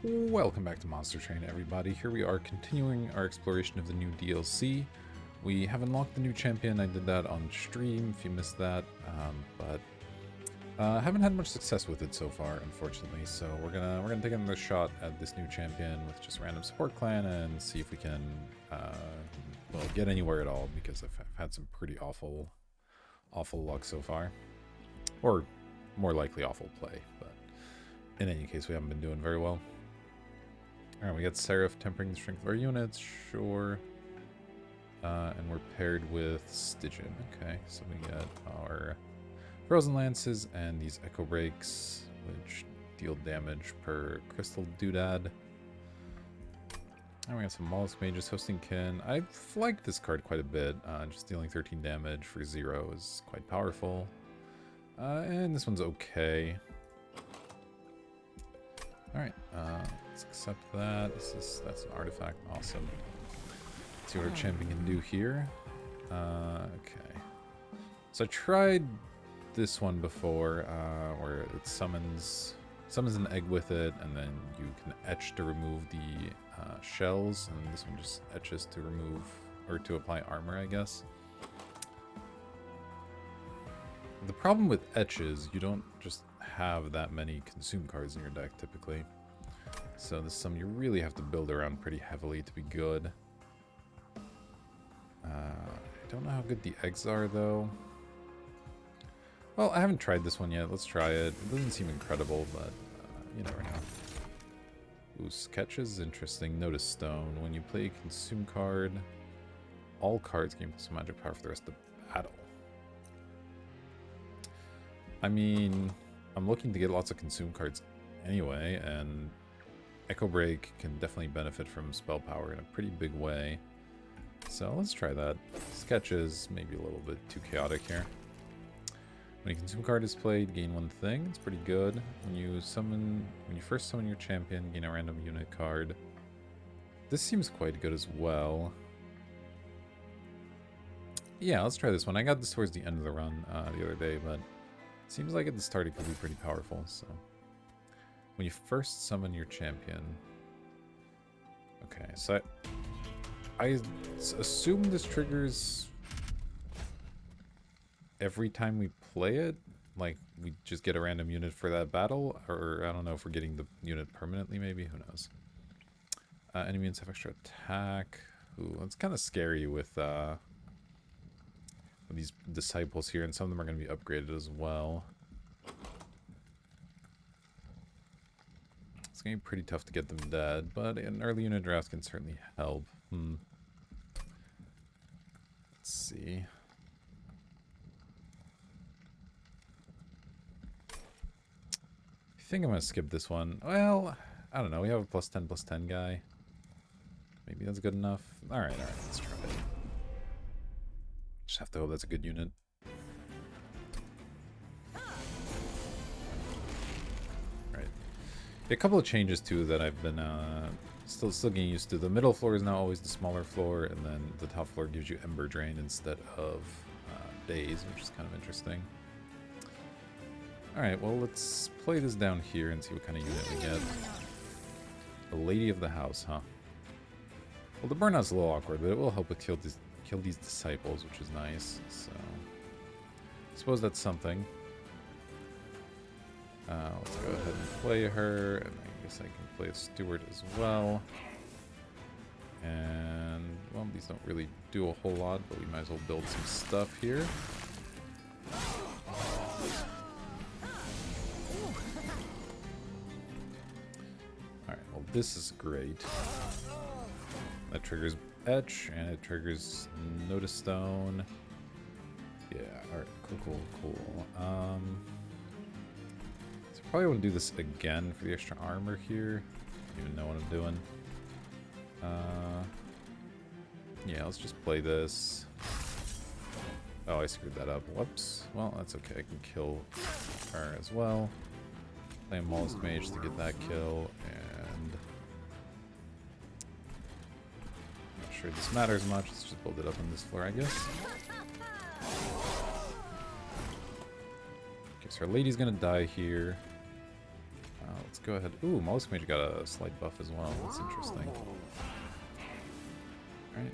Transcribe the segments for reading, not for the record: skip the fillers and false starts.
Welcome back to Monster Train, everybody. Here we are continuing our exploration of the new DLC. We have unlocked the new champion. I did that on stream, if you missed that, but haven't had much success with it so far, unfortunately. So we're gonna take another shot at this new champion with just random support clan and see if we can, well, get anywhere at all, because I've had some pretty awful luck so far, or more likely awful play. But in any case, we haven't been doing very well. Alright, we got Seraph tempering the strength of our units, sure. And we're paired with Stygian. Okay, so we got our Frozen Lances and these Echo Breaks, which deal damage per Crystal Doodad. And we got some Mollusk Mages, Hosting Kin. I've liked this card quite a bit. Just dealing 13 damage for 0 is quite powerful. And this one's okay. Alright, let's accept that. That's an artifact. Awesome. Let's see what our champion can do here. Okay. So I tried this one before, where it summons an egg with it, and then you can etch to remove the shells, and this one just etches to remove, or to apply armor, I guess. The problem with etches, you don't just have that many consume cards in your deck typically. So this is something you really have to build around pretty heavily to be good. I don't know how good the eggs are though. Well, I haven't tried this one yet. Let's try it. It doesn't seem incredible, but you never know. Ooh, sketch is interesting. Notice stone. When you play a consume card, all cards gain plus magic power for the rest of the battle. I mean, I'm looking to get lots of consume cards anyway, and Echo Break can definitely benefit from spell power in a pretty big way. So let's try that. Sketches maybe a little bit too chaotic here. When a consume card is played, gain one thing. It's pretty good. When you first summon your champion, gain a random unit card. This seems quite good as well. Yeah, let's try this one. I got this towards the end of the run the other day, but seems like at the start it could be pretty powerful. So when you first summon your champion, okay, so I assume this triggers every time we play it, like we just get a random unit for that battle, or I don't know if we're getting the unit permanently, maybe, who knows. Enemy units have extra attack. Ooh, it's kind of scary with these disciples here, and some of them are going to be upgraded as well. It's going to be pretty tough to get them dead, but an early unit draft can certainly help. Let's see. I think I'm going to skip this one. Well, I don't know. We have a +10/+10 guy. Maybe that's good enough. Alright, let's try it. Just have to hope that's a good unit. Right. A couple of changes too that I've been still getting used to. The middle floor is now always the smaller floor, and then the top floor gives you Ember Drain instead of Daze, which is kind of interesting. Alright, well, let's play this down here and see what kind of unit we get. The Lady of the House, huh? Well, the burnout's a little awkward, but it will help with kill these disciples, which is nice. So I suppose that's something. Let's go ahead and play her, and I guess I can play a steward as well. And well, these don't really do a whole lot, but we might as well build some stuff here. Alright, well, this is great. That triggers Etch, and it triggers Notice Stone. Yeah, alright, cool. So I probably want to do this again for the extra armor here. I don't even know what I'm doing. Yeah, let's just play this. Oh, I screwed that up. Whoops. Well, that's okay. I can kill her as well. Play a Mollusk Mage to get that kill, and not sure this matters much. Let's just build it up on this floor, I guess. Okay, so our lady's gonna die here. let's go ahead. Ooh, Mollusk Mage got a slight buff as well. That's interesting. Alright.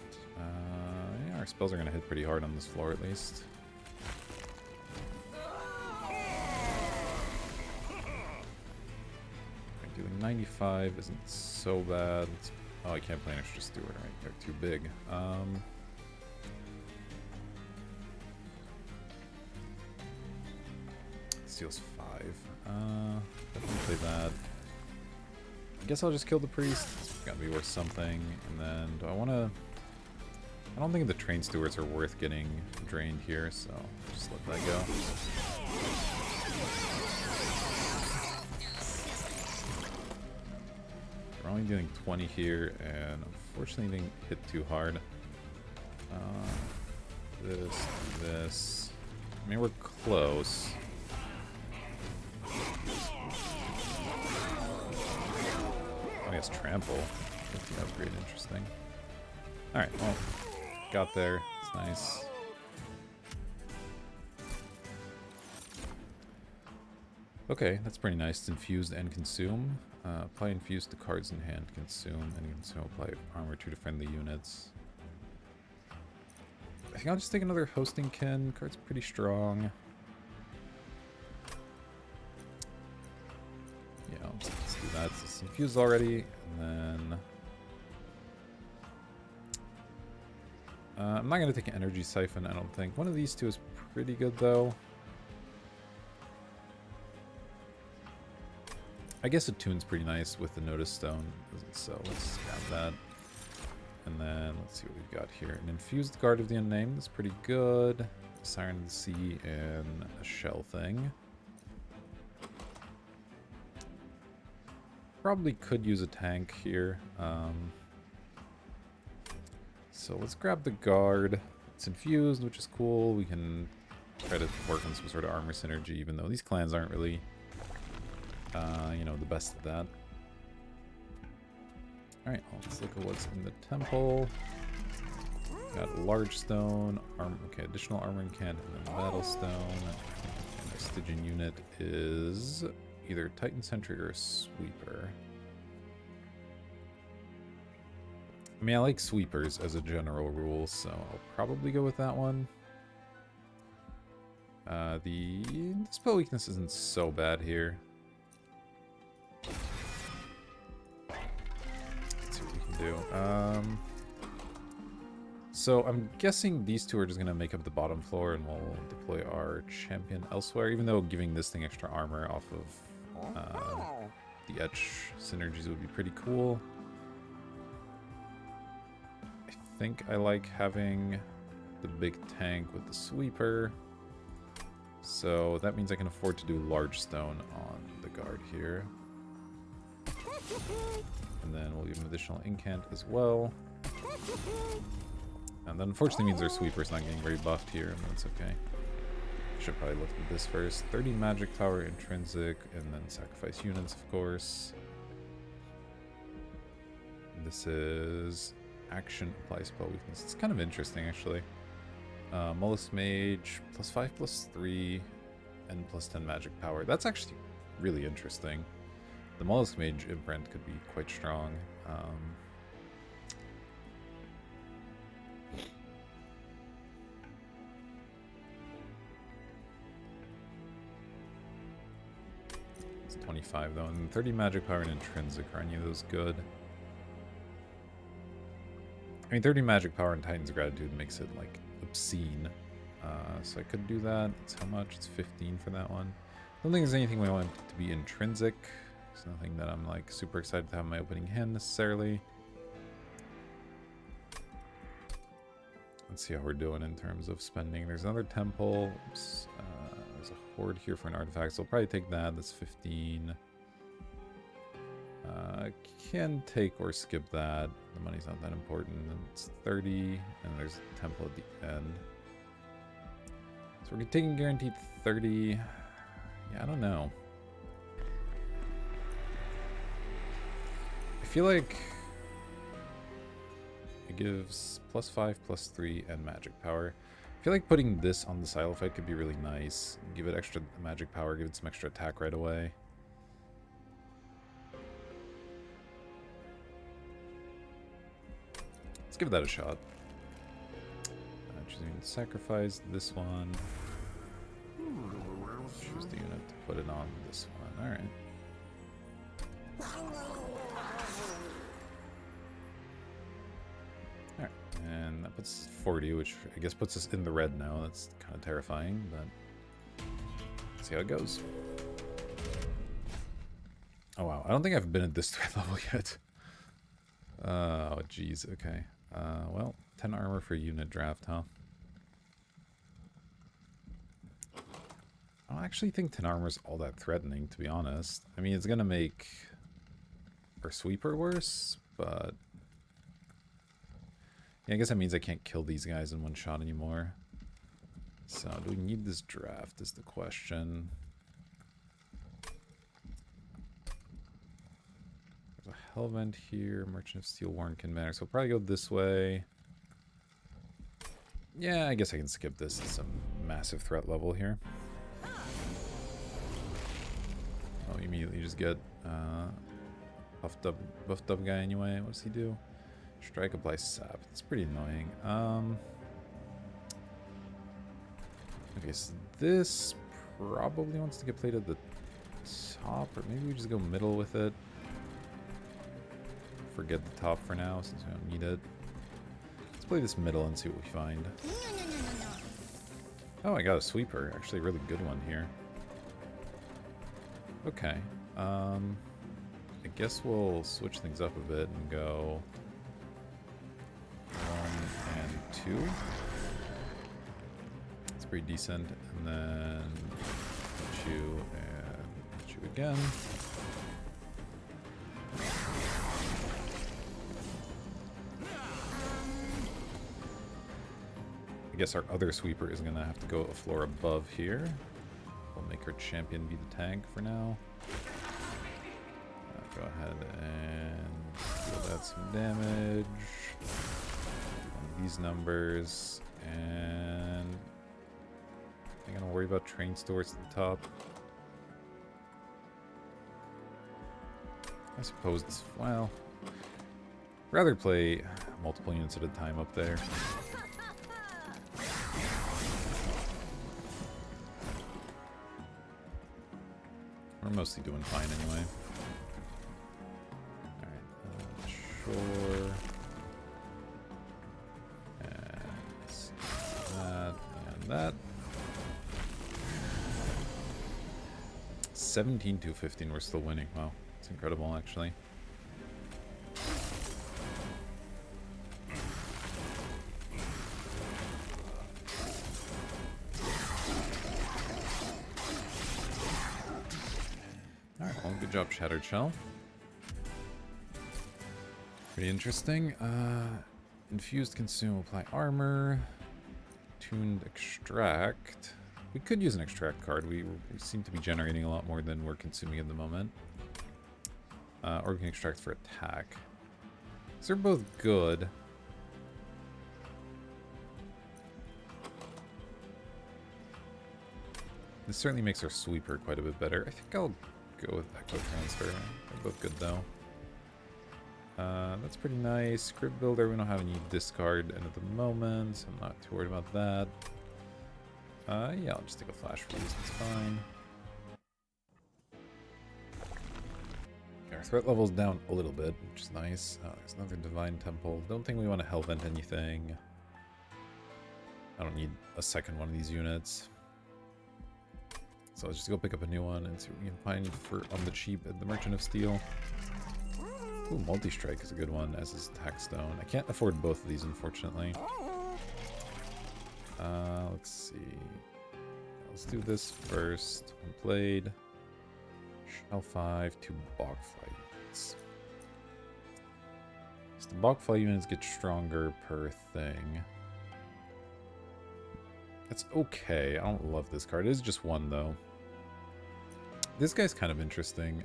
Yeah, our spells are going to hit pretty hard on this floor at least. Doing 95 isn't so bad. Oh, I can't play an extra steward, right? They're too big. Steals 5. Definitely play that. I guess I'll just kill the priest. It's gotta be worth something. And then, do I want to... I don't think the train stewards are worth getting drained here, so just let that go. We're only doing 20 here, and unfortunately didn't hit too hard. This. I mean, we're close. I guess trample. With the upgrade, interesting. Alright, well, got there. It's nice. Okay, that's pretty nice. It's infused and consume. Apply infuse to cards in hand, consume, and consume apply armor to defend the units. I think I'll just take another hosting kin. Card's pretty strong. Yeah, let's do that. It's infused already, and then I'm not gonna take an energy siphon. I don't think one of these two is pretty good though. I guess Attune's pretty nice with the Notice Stone, so let's grab that. And then let's see what we've got here. An Infused Guard of the Unnamed is pretty good. Siren of the Sea and a Shell thing. Probably could use a tank here. So let's grab the Guard. It's infused, which is cool. We can try to work on some sort of armor synergy, even though these clans aren't really... you know, the best of that. Alright, let's look at what's in the temple. Got large stone, okay, additional armor incant, and then battle stone. And our Stygian unit is either Titan Sentry or a Sweeper. I mean, I like Sweepers as a general rule, so I'll probably go with that one. The spell weakness isn't so bad here. Let's see what we can do. So I'm guessing these two are just going to make up the bottom floor, and we'll deploy our champion elsewhere, even though giving this thing extra armor off of the etch synergies would be pretty cool. I think I like having the big tank with the sweeper. So that means I can afford to do large stone on the guard here. And then we'll give him additional incant as well. And that unfortunately means our sweeper's not getting very buffed here, and that's okay. Should probably look at this first. 30 magic power intrinsic, and then sacrifice units, of course. This is action, apply spell weakness. It's kind of interesting, actually. Mollusk Mage, +5, +3, and +10 magic power. That's actually really interesting. The Mollusk Mage imprint could be quite strong. It's 25 though, and 30 magic power and intrinsic. Are any of those good? I mean, 30 magic power and Titan's Gratitude makes it like obscene. So I could do that. It's how much? It's 15 for that one. I don't think there's anything we want it to be intrinsic. It's nothing that I'm like super excited to have in my opening hand necessarily. Let's see how we're doing in terms of spending. There's another temple. Oops. There's a horde here for an artifact, so I'll probably take that. That's 15. Can take or skip that. The money's not that important. It's 30, and there's a temple at the end. So we're taking guaranteed 30. Yeah, I don't know. I feel like it gives +5, +3, and magic power. I feel like putting this on the silo fight could be really nice. Give it extra magic power, give it some extra attack right away. give that a shot. Choosing to sacrifice this one. Choose the unit to put it on this one. Alright. Alright, and that puts 40, which I guess puts us in the red now. That's kind of terrifying, but let's see how it goes. Oh wow, I don't think I've been at this threat level yet. Oh jeez, okay. Well, 10 armor for unit draft, huh? I don't actually think 10 armor is all that threatening, to be honest. I mean, it's gonna make our sweeper worse, but yeah, I guess that means I can't kill these guys in one shot anymore. So, do we need this draft is the question. There's a Hellvent here, Merchant of Steel, Warren Kinmatic, so we'll probably go this way. Yeah, I guess I can skip this. It's a massive threat level here. Oh, you immediately just get buffed up guy anyway. What does he do? Strike, apply sap. That's pretty annoying. Okay, so this probably wants to get played at the top, or maybe we just go middle with it. Forget the top for now since we don't need it. Let's play this middle and see what we find. Oh, I got a sweeper. Actually, a really good one here. Okay. I guess we'll switch things up a bit and go 1 and 2. It's pretty decent. And then chew and chew again. I guess our other sweeper is gonna have to go a floor above here. We'll make our champion be the tank for now. Go ahead and deal that some damage on these numbers, and I'm gonna worry about train stores at the top. I suppose it's, well, rather play multiple units at a time up there. We're mostly doing fine anyway. Alright, sure. And that. 17 to 15, we're still winning. Wow, it's incredible actually. Good job, Shattered Shell. Pretty interesting. Infused Consume, apply armor. Tuned Extract. We could use an extract card. We seem to be generating a lot more than we're consuming at the moment. Or we can extract for attack. So they're both good. This certainly makes our sweeper quite a bit better. I think I'll go with Echo Transfer. They're both good though. That's pretty nice. Script Builder, we don't have any discard at the moment, so I'm not too worried about that. Yeah, I'll just take a flash freeze, it's fine. Our threat level's down a little bit, which is nice. There's another Divine Temple. Don't think we want to Hellvent anything. I don't need a second one of these units. So let's just go pick up a new one and see what we can find for on the cheap at the Merchant of Steel. Ooh, Multi-Strike is a good one, as is Attack Stone. I can't afford both of these, unfortunately. Let's see. Let's do this first. One played. Shell 5, 2 Bogfly units. So the Bogfly units get stronger per thing. It's okay. I don't love this card. It is just one, though. This guy's kind of interesting.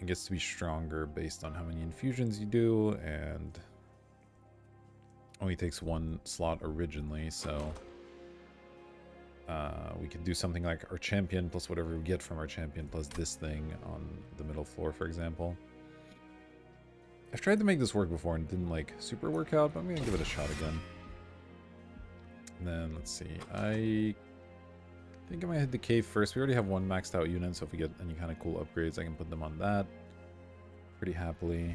It gets to be stronger based on how many infusions you do, and only takes one slot originally, so we could do something like our champion plus whatever we get from our champion plus this thing on the middle floor, for example. I've tried to make this work before and it didn't like super work out, but I'm gonna give it a shot again. And then let's see. I think I might hit the cave first. We already have one maxed out unit, so if we get any kind of cool upgrades, I can put them on that pretty happily.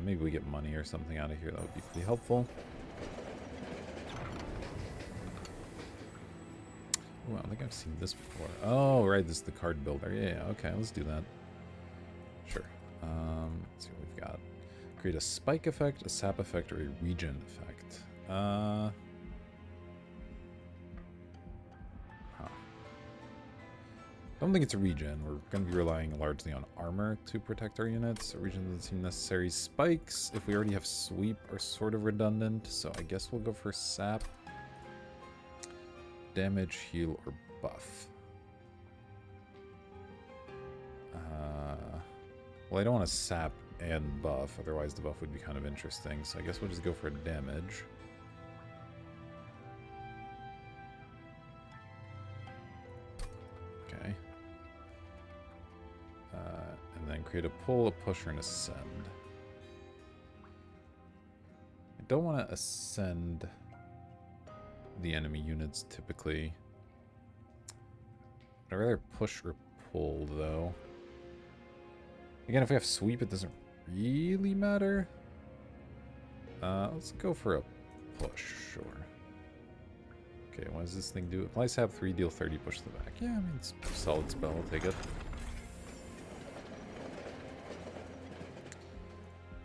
Maybe we get money or something out of here. That would be pretty helpful. Ooh, I don't think I've seen this before. Oh, right. This is the card builder. Yeah, okay. Let's do that. Sure. Let's see what we've got. Create a spike effect, a sap effect, or a regen effect. I don't think it's a regen. We're going to be relying largely on armor to protect our units. A regen doesn't seem necessary. Spikes, if we already have sweep, are sort of redundant, so I guess we'll go for sap. Damage, heal, or buff. Well, I don't want to sap and buff, otherwise the buff would be kind of interesting, so I guess we'll just go for damage. Okay. And then create a pull, a push, or an ascend. I don't want to ascend the enemy units typically. I'd rather push or pull though. Again, if we have sweep, it doesn't really matter. Let's go for a push, sure. Okay, what does this thing do? Apply sap 3, deal 30, push the back. Yeah, I mean, it's a solid spell, I'll take it.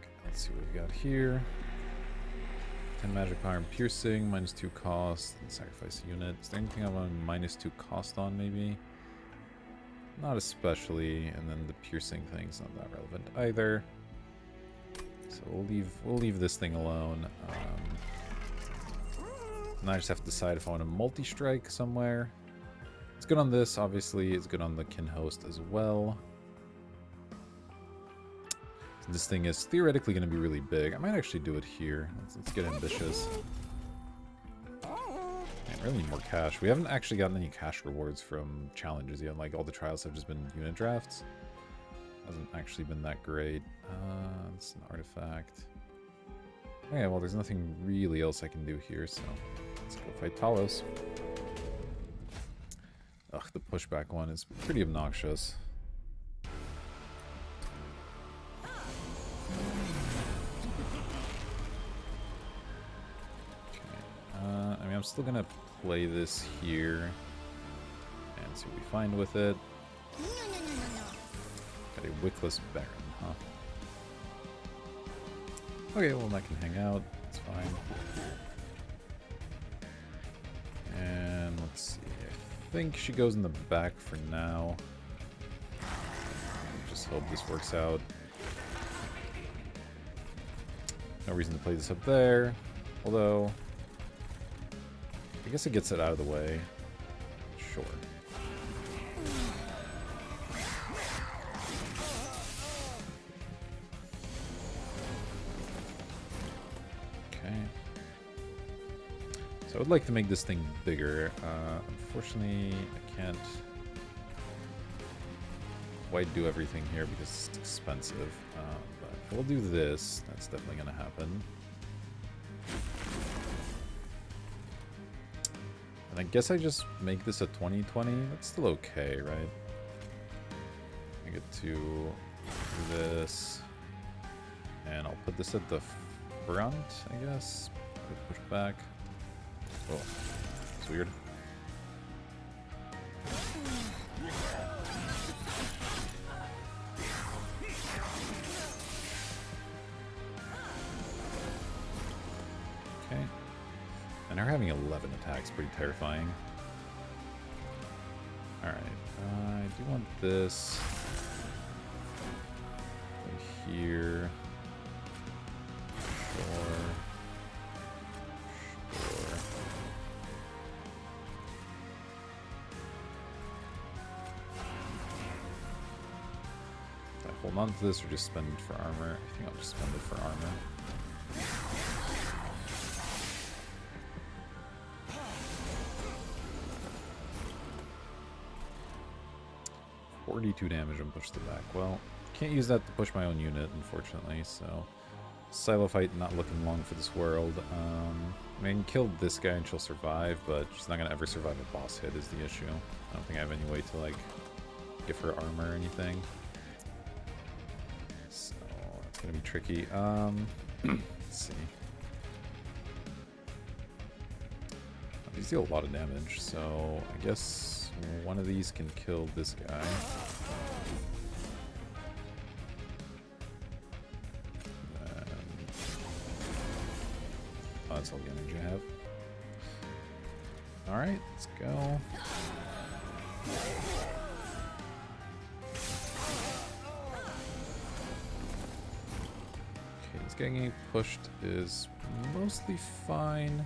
Okay, let's see what we've got here. 10 magic power and piercing, -2 cost, and sacrifice a unit. Is there anything I want -2 cost on, maybe? Not especially, and then the piercing thing's not that relevant either. So we'll leave this thing alone. Now I just have to decide if I want to multi-strike somewhere. It's good on this, obviously. It's good on the kin host as well. So this thing is theoretically going to be really big. I might actually do it here. Let's get ambitious. I really need more cash. We haven't actually gotten any cash rewards from challenges yet. Like, all the trials have just been unit drafts. Hasn't actually been that great. It's an artifact. Okay, well, there's nothing really else I can do here, so let's go fight Talos. Ugh, the pushback one is pretty obnoxious. I mean, I'm still gonna play this here and see what we find with it. Got a Wickless Baron, huh? Okay, well, that can hang out. It's fine. And let's see. I think she goes in the back for now. Just hope this works out. No reason to play this up there. Although, I guess it gets it out of the way. Sure. Okay. So I would like to make this thing bigger. Unfortunately, I can't quite do everything here because it's expensive. But we'll do this. That's definitely going to happen. I guess I just make this a 2020. That's still okay, right? I get to do this. And I'll put this at the front, I guess. Push back. Oh, it's weird. Okay. And her having 11 attacks, pretty terrifying. Alright, I do want this right here. Sure. Do I hold on to this or just spend it for armor? I think I'll just spend it for armor. 42 damage and push the back. Well, can't use that to push my own unit, unfortunately, so... Silo fight not looking long for this world. I mean, kill this guy and she'll survive, but she's not going to ever survive a boss hit is the issue. I don't think I have any way to, like, give her armor or anything. So, that's going to be tricky. Let's see. These deal a lot of damage, so I guess one of these can kill this guy. Oh, that's all the energy I have. Alright, let's go. Okay, this guy getting pushed is mostly fine.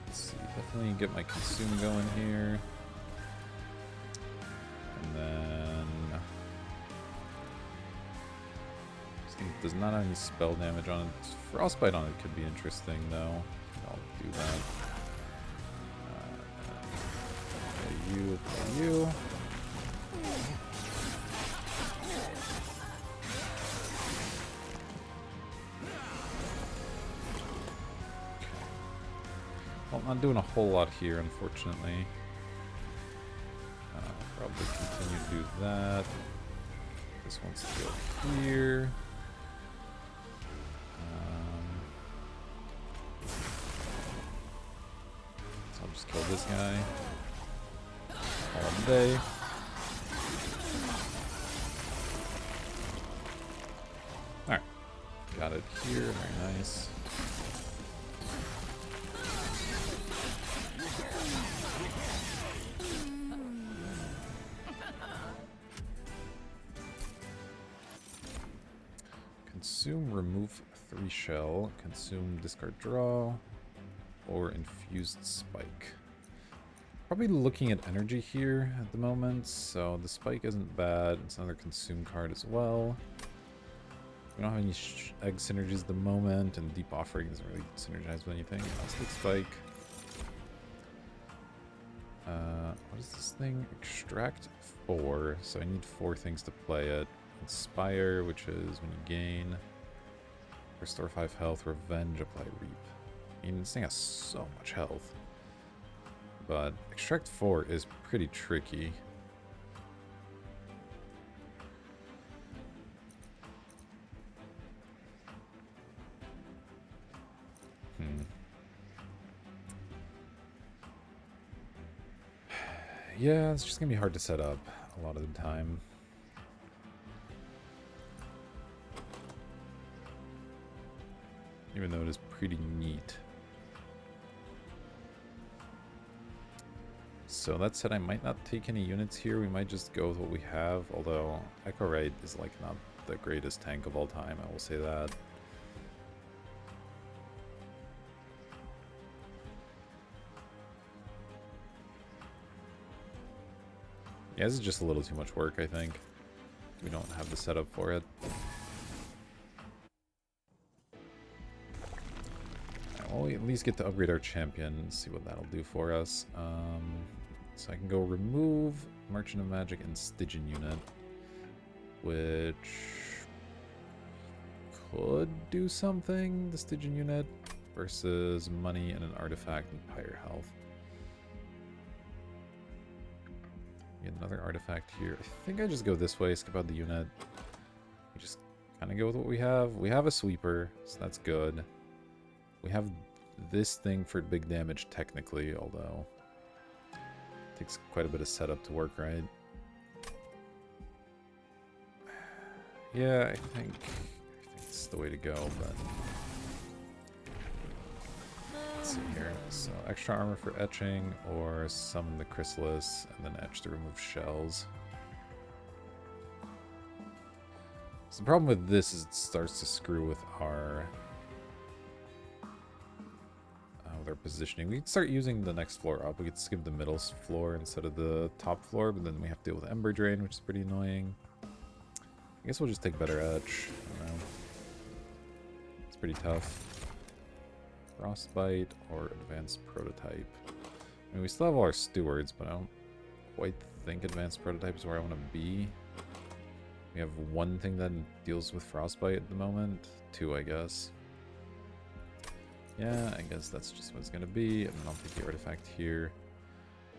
Let's see, definitely get my consume going here. And then... this thing does not have any spell damage on it. Frostbite on it could be interesting, though. I'll do that. You. Well, I'm not doing a whole lot here, unfortunately. Probably continue to do that. This wants to go here. So I'll just kill this guy. All day. Alright. Got it here. Very nice. Consume, remove 3 shell. Consume, discard, draw. Or infused spike. Probably looking at energy here at the moment, so the spike isn't bad. It's another consume card as well. We don't have any egg synergies at the moment, and deep offering doesn't really synergize with anything. Let's take spike. What is this thing? Extract 4, so I need 4 things to play it. Inspire, which is when you gain. Restore 5 health, revenge, apply reap. I mean, this thing has so much health. But Extract 4 is pretty tricky. Yeah, it's just gonna be hard to set up a lot of the time. Even though it is pretty neat. So that said, I might not take any units here. We might just go with what we have. Although Echowright is like not the greatest tank of all time, I will say that. Yeah, this is just a little too much work, I think. We don't have the setup for it. Well, we at least get to upgrade our champion and see what that'll do for us. So I can go remove Merchant of Magic and Stygian unit, which could do something, the Stygian unit, versus money and an artifact and Pyre health. Get another artifact here. I think I just go this way, skip out the unit. We just kind of go with what we have. We have a sweeper, so that's good. We have this thing for big damage technically, although it takes quite a bit of setup to work, right? Yeah, I think it's the way to go, but let's see here. So extra armor for etching, or summon the chrysalis and then etch to remove shells. So the problem with this is it starts to screw with our positioning. We can start using the next floor up. We could skip the middle floor instead of the top floor, but then we have to deal with Ember Drain, which is pretty annoying. I guess we'll just take better etch. I don't know. It's pretty tough. Frostbite or advanced prototype. I mean, we still have all our stewards, but I don't quite think advanced prototype is where I want to be. We have one thing that deals with frostbite at the moment. Two, I guess. Yeah, I guess that's just what it's going to be. And then I'll take the artifact here.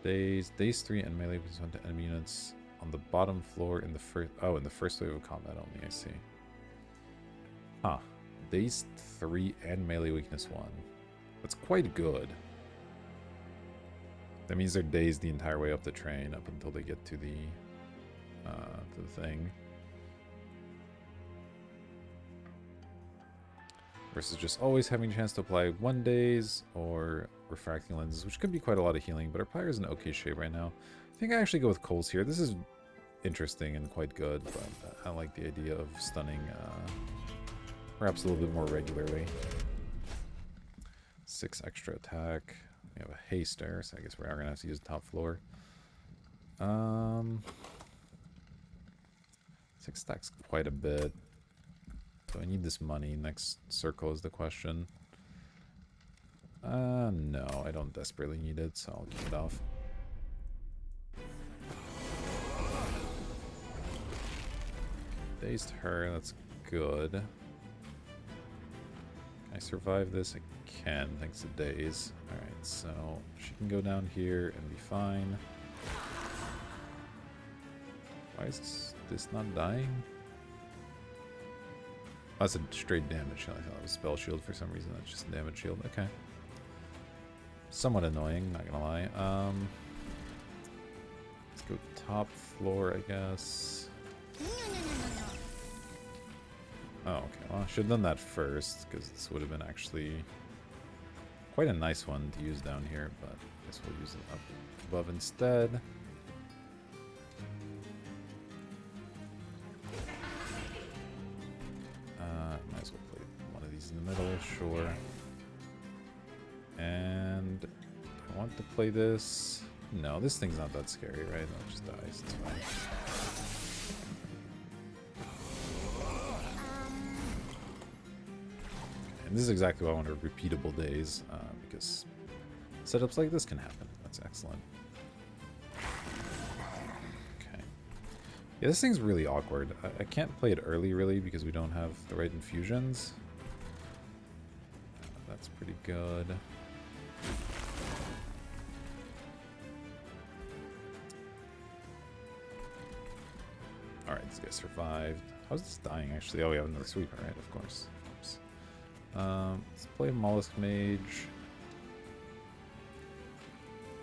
Days 3 and melee weakness to enemy units on the bottom floor in the first... Oh, in the first wave of combat only, I see. Huh. Days 3 and melee weakness 1. That's quite good. That means they're dazed the entire way up the train, up until they get to the thing. Versus just always having a chance to apply 1 daze or refracting lenses, which could be quite a lot of healing, but our pyre is in okay shape right now. I think I actually go with Coals here. This is interesting and quite good, but I like the idea of stunning perhaps a little bit more regularly. 6 extra attack. We have a haster, so I guess we are going to have to use the top floor. 6 stacks quite a bit. Do I need this money? Next circle is the question. No, I don't desperately need it, so I'll keep it off. Dazed her, that's good. Can I survive this? I can, thanks to daze. Alright, so she can go down here and be fine. Why is this not dying? Oh, that's a straight damage shield. I thought it was spell shield for some reason. That's just a damage shield. Okay. Somewhat annoying, not gonna lie. Let's go top floor, I guess. Oh, okay. Well, I should have done that first, because this would have been actually quite a nice one to use down here, but I guess we'll use it up above instead. Might as well play one of these in the middle, sure. And I want to play this. No, this thing's not that scary, right? It just dies. It's fine. And this is exactly what I wanted, repeatable days, because setups like this can happen. That's excellent. Okay. Yeah, this thing's really awkward. I can't play it early, really, because we don't have the right infusions. That's pretty good. Alright, this guy survived. How's this dying, actually? Oh, we have another sweeper, right? Of course. Oops. Let's play Mollusk Mage.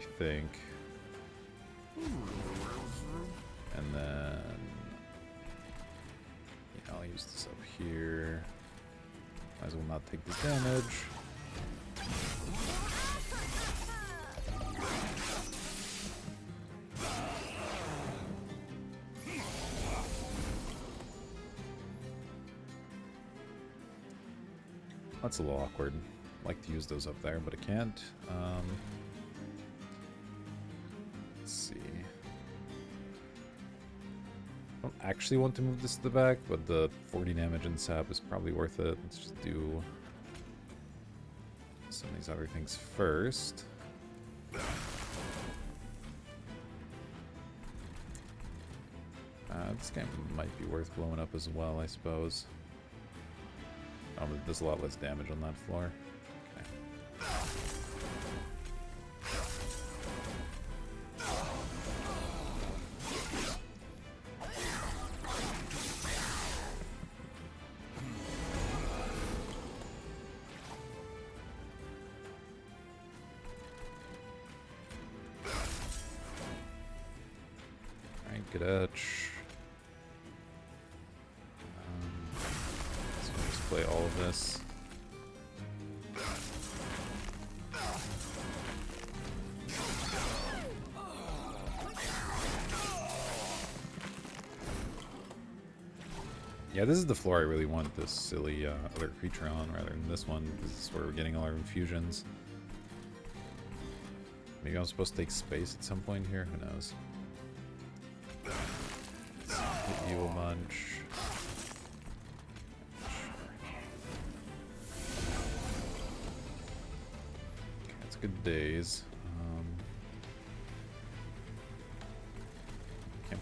I think. And then... yeah, I'll use this up here. Might as well not take this damage. That's a little awkward. I'd like to use those up there, but I can't. Let's see. I don't actually want to move this to the back, but the 40 damage and sap is probably worth it. Let's just do some of these other things first. This guy might be worth blowing up as well, I suppose. There's a lot less damage on that floor. Okay. Alright, good etch. Play all of this. Yeah, this is the floor I really want this silly other creature on rather than this one, because this is where we're getting all our infusions. Maybe I'm supposed to take space at some point here, who knows. Let's hit you a bunch. Good days.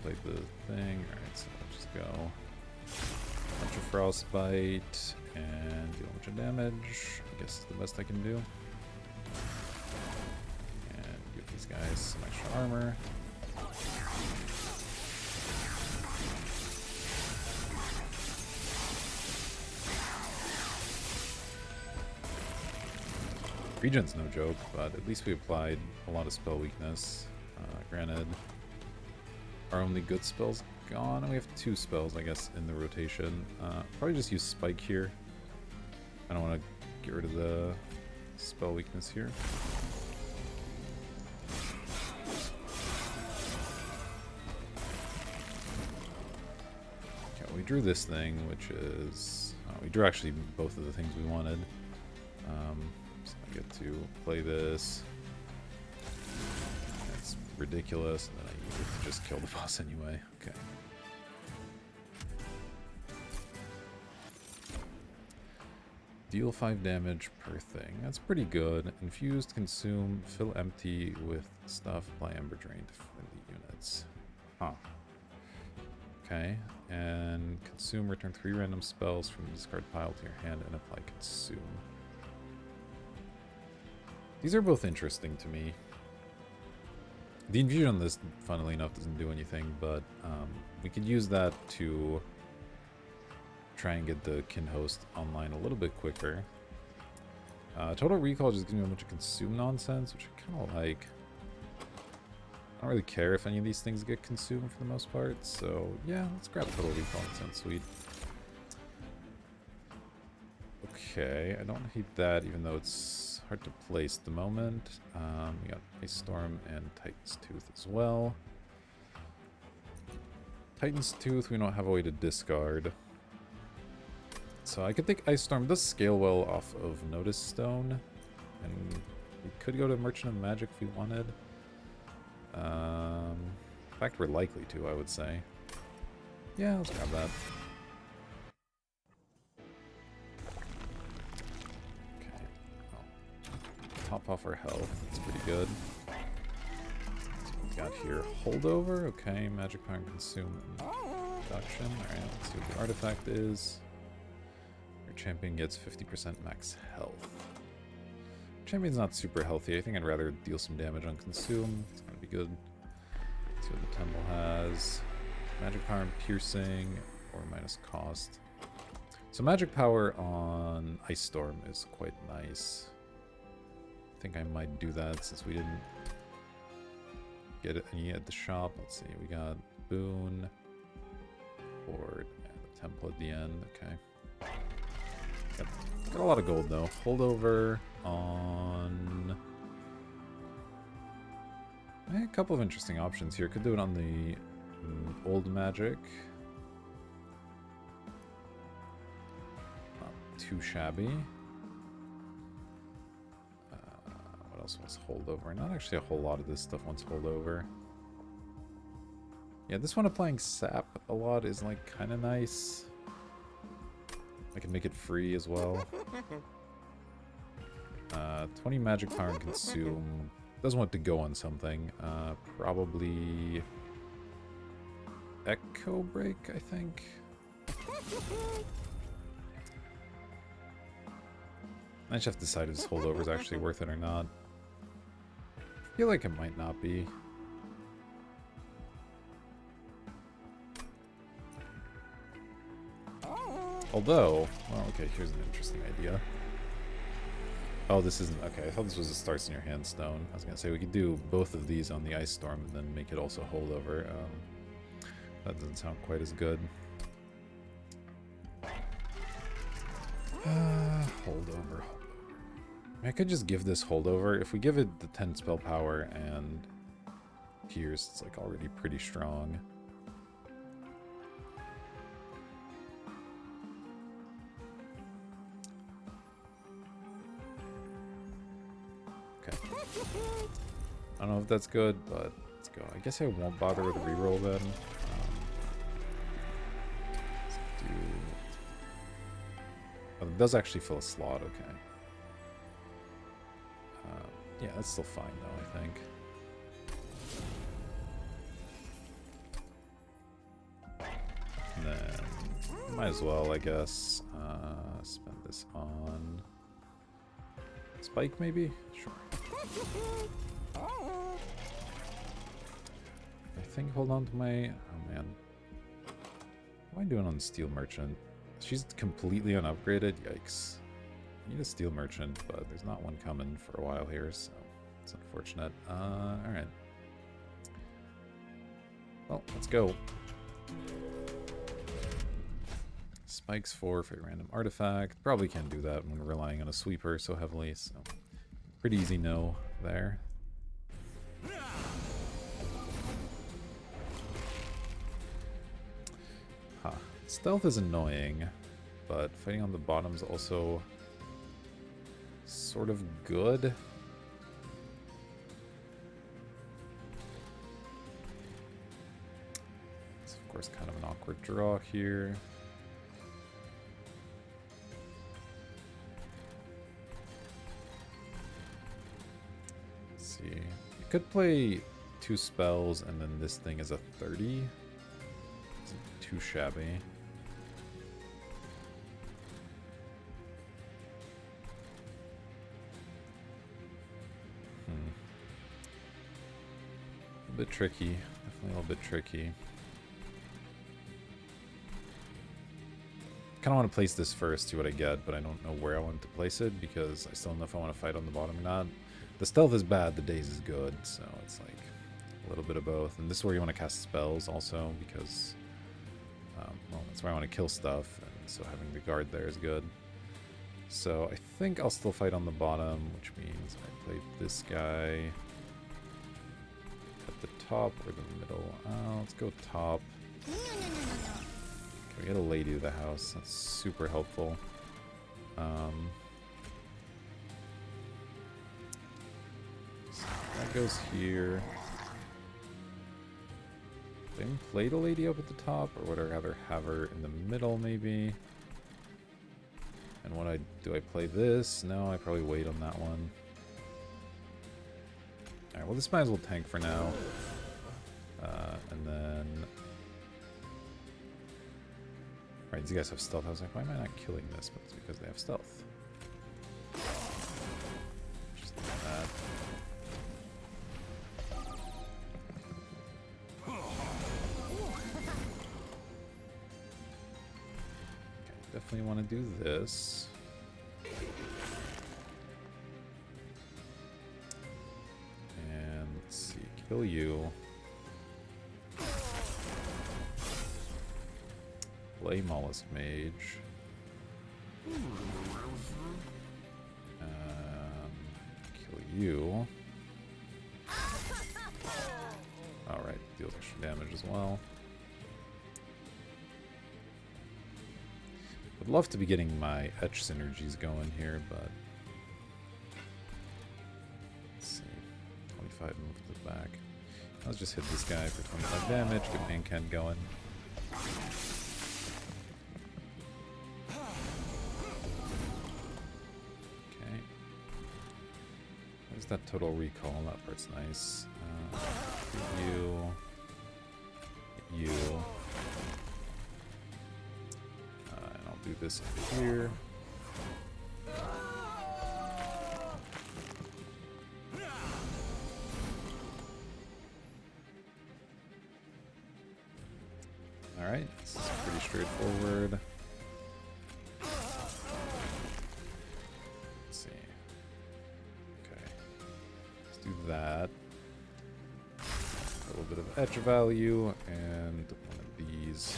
played the thing. Alright, so let's just go. Bunch of frostbite and deal a bunch of damage. I guess is the best I can do. And give these guys some extra armor. Regen's no joke, but at least we applied a lot of spell weakness. Granted, our only good spell's gone, and we have 2 spells, I guess, in the rotation. Probably just use Spike here. I don't want to get rid of the spell weakness here. Okay, we drew this thing, which is... we drew actually both of the things we wanted. So I get to play this. It's ridiculous, and then I usually just kill the boss anyway. Okay. Deal 5 damage per thing. That's pretty good. Infused, consume, fill empty with stuff, apply Ember Drain to friendly units. Huh. Okay. And consume, return 3 random spells from the discard pile to your hand and apply consume. These are both interesting to me. The infusion on this, funnily enough, doesn't do anything, but we could use that to try and get the kin host online a little bit quicker. Total recall just gives me a bunch of consume nonsense, which I kind of like. I don't really care if any of these things get consumed for the most part, so yeah, let's grab total recall. That sounds sweet. Okay, I don't hate that, even though it's hard to place at the moment. We got Ice Storm and Titan's Tooth as well. Titan's Tooth, we don't have a way to discard. So I could think Ice Storm does scale well off of Notice Stone. And we could go to Merchant of Magic if we wanted. In fact, we're likely to, I would say. Yeah, let's grab that. Top off our health. That's pretty good. So we got here holdover. Okay, magic power and consume and reduction. Alright, let's see what the artifact is. Your champion gets 50% max health. Champion's not super healthy. I think I'd rather deal some damage on consume. It's gonna be good. Let's see what the temple has. Magic power and piercing or minus cost. So magic power on Ice Storm is quite nice. I think I might do that since we didn't get any at the shop. Let's see, we got Boon, Horde, and the Temple at the end. Okay. Got a lot of gold though. Holdover on... a couple of interesting options here. Could do it on the old magic. Not too shabby. Wants holdover. Not actually a whole lot of this stuff wants holdover. Yeah, this one applying sap a lot is like kind of nice. I can make it free as well. 20 magic power and consume. Doesn't want to go on something. Probably Echo Break, I think. I just have to decide if this holdover is actually worth it or not. I feel like it might not be. Although, well, okay, here's an interesting idea. Oh, this isn't, okay, I thought this was a starts in your hand stone. I was gonna say we could do both of these on the Ice Storm and then make it also holdover. That doesn't sound quite as good. Holdover. I could just give this holdover. If we give it the 10 spell power and pierce, it's like already pretty strong. Okay. I don't know if that's good, but let's go. I guess I won't bother with a reroll then. Let's do... oh, it does actually fill a slot, okay. Yeah, that's still fine though, I think. And then, might as well, I guess, spend this on Spike, maybe? Sure. I think hold on to my... Oh, man. What am I doing on Steel Merchant? She's completely unupgraded? Yikes. I need a Steel Merchant, but there's not one coming for a while here, so it's unfortunate. Alright. Well, let's go. Spikes 4 for a random artifact. Probably can't do that when we're relying on a sweeper so heavily, so pretty easy no there. Huh. Stealth is annoying, but fighting on the bottom is also sort of good. It's of course kind of an awkward draw here. Let's see. You could play 2 spells and then this thing is a 30. Isn't too shabby. A bit tricky, definitely a little bit tricky. Kind of want to place this first, see what I get, but I don't know where I want to place it because I still don't know if I want to fight on the bottom or not. The stealth is bad, the daze is good, so it's like a little bit of both. And this is where you want to cast spells also because, well, that's where I want to kill stuff, and so having the guard there is good. So I think I'll still fight on the bottom, which means I play this guy at the top or the middle. Let's go top. Okay, we get a lady to the house. That's super helpful. So that goes here. Did I even play the lady up at the top, or would I rather have her in the middle, maybe? And what do I play this? No, I probably wait on that one. Alright, well this might as well tank for now. And then... Alright, these guys have stealth. I was like, why am I not killing this? But it's because they have stealth. Just like that. Okay, definitely want to do this. And let's see, kill you. Play Mollusk Mage. Kill you. Alright, deals extra damage as well. Would love to be getting my etch synergies going here, but let's see. 25 move to the back. Let's just hit this guy for 25 damage, get my incant going. That total recall, that part's nice. You. And I'll do this over here. Alright, this is pretty straightforward. That a little bit of etch value and one of these.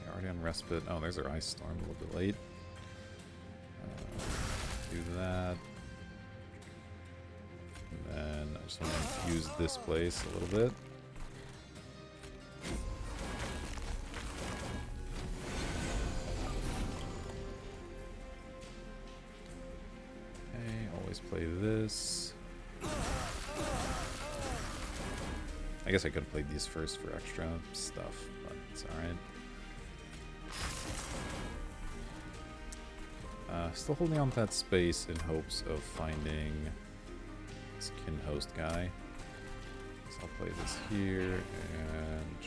Okay, already on respite. Oh, there's our ice storm, a little bit late. Do that, and then I just want to infuse this place a little bit. Play this. I guess I could have played these first for extra stuff, but it's alright. Still holding on to that space in hopes of finding this kin host guy. So I'll play this here and...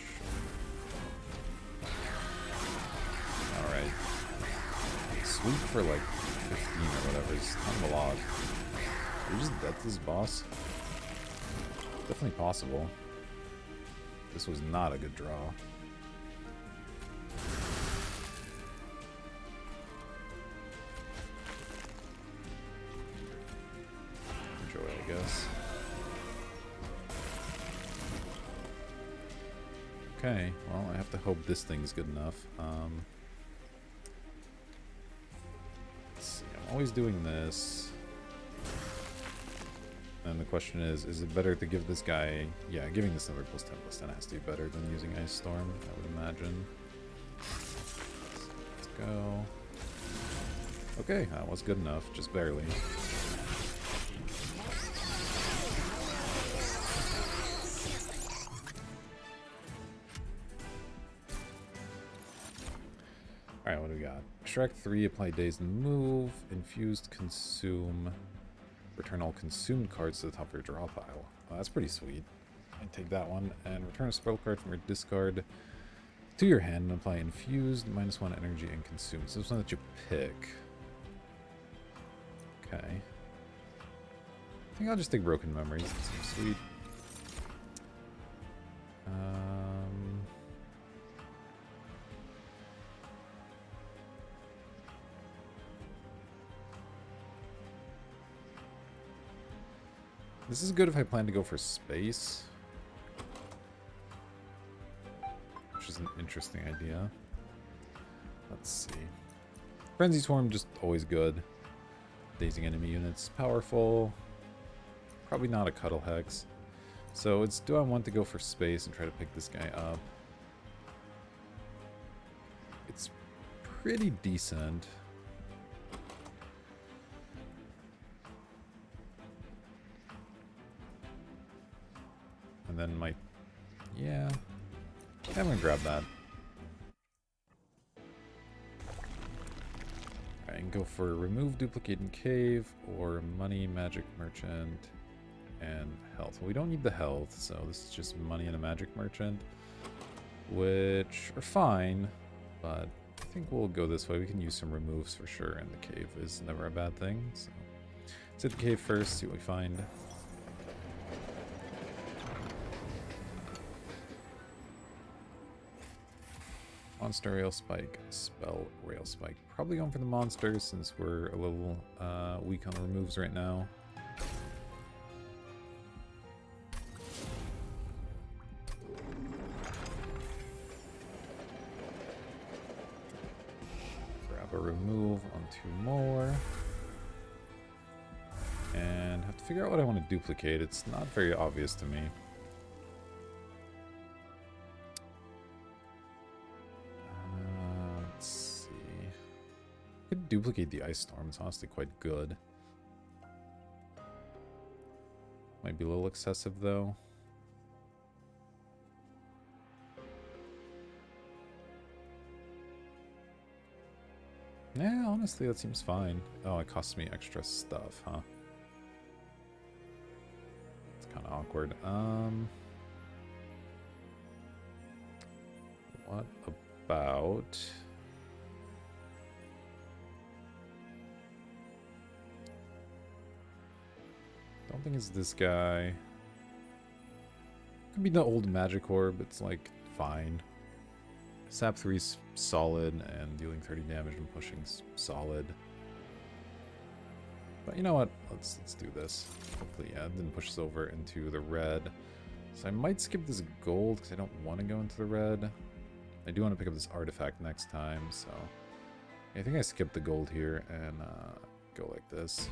Alright. Sweep for like 15 or whatever is kind of a lot. Are we just dead to this boss? Definitely possible. This was not a good draw. Enjoy, I guess. Okay, well, I have to hope this thing's good enough. Let's see, I'm always doing this. And the question is it better to give this guy... Yeah, giving this another +10/+10 has to be better than using Ice Storm, I would imagine. Let's go. Okay, that was good enough, just barely. Alright, what do we got? Extract 3, apply Dazed and Move, Infused Consume, return all consumed cards to the top of your draw pile. Well, that's pretty sweet. I take that one, and return a spell card from your discard to your hand and apply Infused, -1 energy, and Consume. So this one that you pick. Okay. I think I'll just take Broken Memories. That seems sweet. This is good if I plan to go for space. Which is an interesting idea. Let's see. Frenzy Swarm, just always good. Dazing enemy units, powerful. Probably not a Cuddle Hex. So it's, do I want to go for space and try to pick this guy up? It's pretty decent. And then my... Yeah. I'm gonna grab that. Alright, and go for Remove, Duplicate, and Cave, or Money, Magic Merchant, and Health. Well, we don't need the health, so this is just Money and a Magic Merchant, which are fine, but I think we'll go this way. We can use some removes for sure, and the Cave is never a bad thing. So let's hit the Cave first, see what we find. Monster Rail Spike, Spell Rail Spike. Probably going for the monsters since we're a little weak on the removes right now. Grab a remove on 2 more. And have to figure out what I want to duplicate. It's not very obvious to me. Could duplicate the Ice Storm. It's honestly quite good. Might be a little excessive though. Yeah, honestly, that seems fine. Oh, it costs me extra stuff, huh? It's kind of awkward. What about... Don't think it's this guy. Could be the old magic orb. It's like fine. Sap 3's solid, and dealing 30 damage and pushing's solid. But you know what? Let's do this. Hopefully, yeah, it didn't push us over into the red. So I might skip this gold because I don't want to go into the red. I do want to pick up this artifact next time, so I think I skipped the gold here and go like this.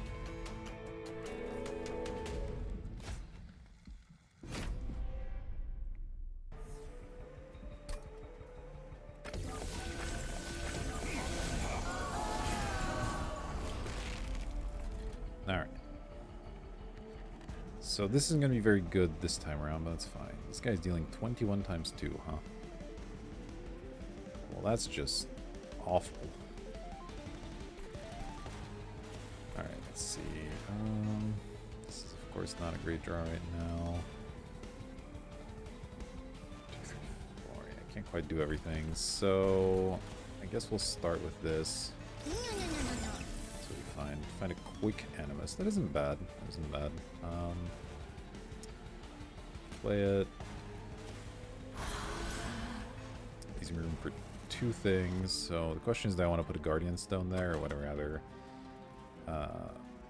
Alright. So this isn't going to be very good this time around, but that's fine. This guy's dealing 21 times 2, huh? Well, that's just awful. Alright, let's see. This is, of course, not a great draw right now. can't quite do everything, so I guess we'll start with this. So we find a quick Animus. That isn't bad. That isn't bad. Play it. Leaves me room for 2 things. So the question is, do I want to put a Guardian Stone there, or would I rather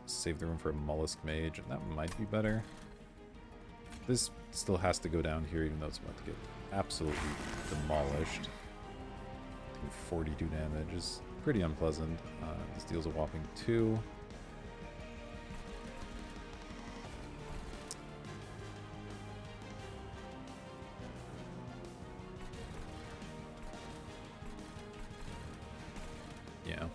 save the room for a Mollusk Mage? And that might be better. This still has to go down here, even though it's about to get absolutely demolished. 42 damage is pretty unpleasant. This deals a whopping 2. Yeah.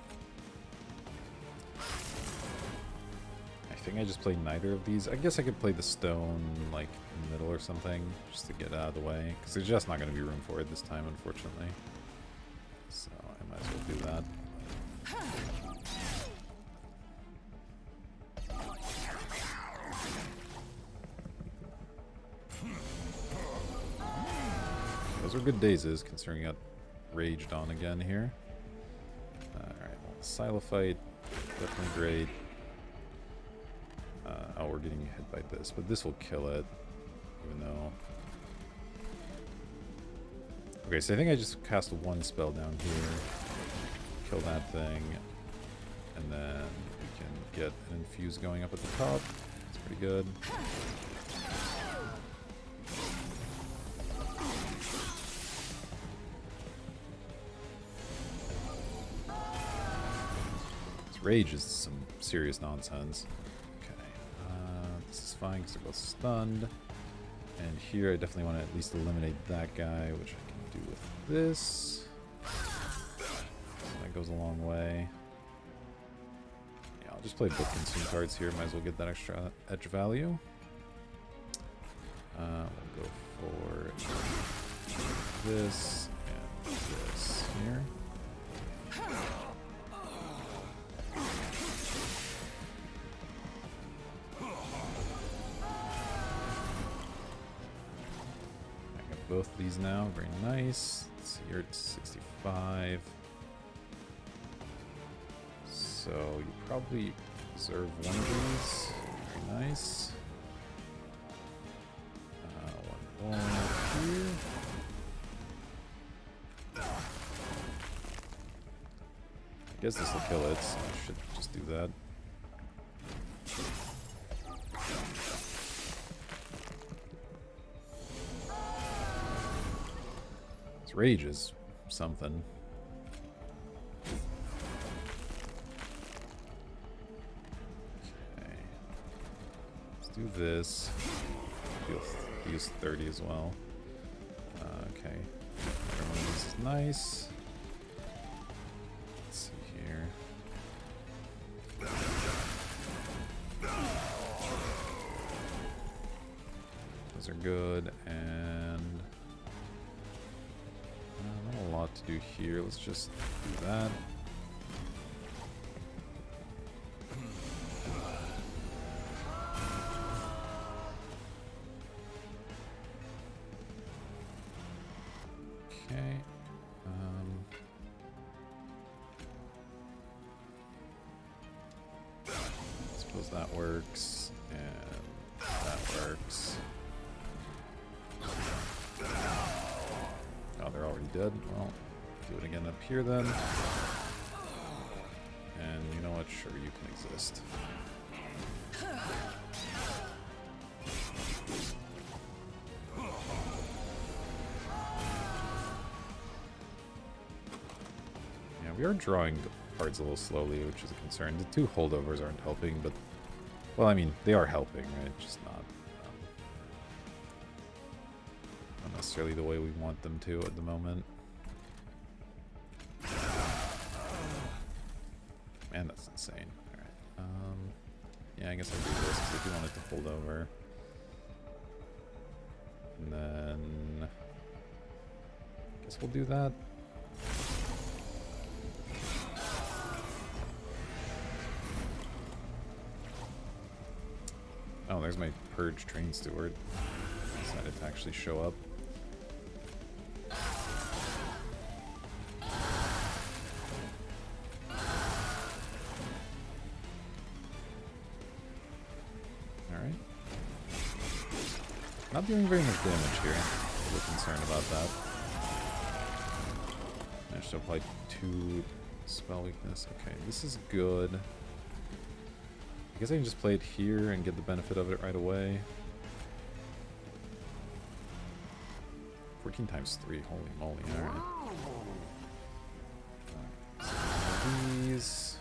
I think I just played neither of these. I guess I could play the stone, like, in the middle or something, just to get out of the way. Because there's just not going to be room for it this time, unfortunately. So I might as well do that. Those are good dazes, considering I got raged on again here. Alright, well, Silophyte, definitely great. Oh, we're getting hit by this, but this will kill it, even though... Okay, so I think I just cast 1 spell down here, kill that thing, and then we can get an infuse going up at the top. It's pretty good. This rage is some serious nonsense. This is fine because they're both stunned. And here I definitely want to at least eliminate that guy, which I can do with this. So that goes a long way. Yeah, I'll just play both consume cards here. Might as well get that extra edge value. We'll go for this and this here. Both these now, very nice. Let's see, you're at 65. So you probably deserve one of these. Very nice. One more here. I guess this will kill it, so I should just do that. Rage is something. Okay. Let's do this. Use 30 as well. Okay. Another one of these is nice. Let's see here. Those are good, and not a lot to do here. Let's just do that. Okay. Suppose that works, and that works. Oh, they're already dead. Well, do it again up here then. And you know what? Sure, you can exist. Yeah, we are drawing cards a little slowly, which is a concern. The 2 holdovers aren't helping, but... Well, I mean, they are helping, right? Just not necessarily the way we want them to at the moment. Man, that's insane. Alright. Yeah, I guess I'll do this because I do want it to hold over. And then... I guess we'll do that. Oh, there's my Purge Train Steward. Decided to actually show up. doing very much damage here. I'm a little concerned about that. Managed to apply 2 spell weakness. Okay, this is good. I guess I can just play it here and get the benefit of it right away. 14 times 3, holy moly, alright. So these.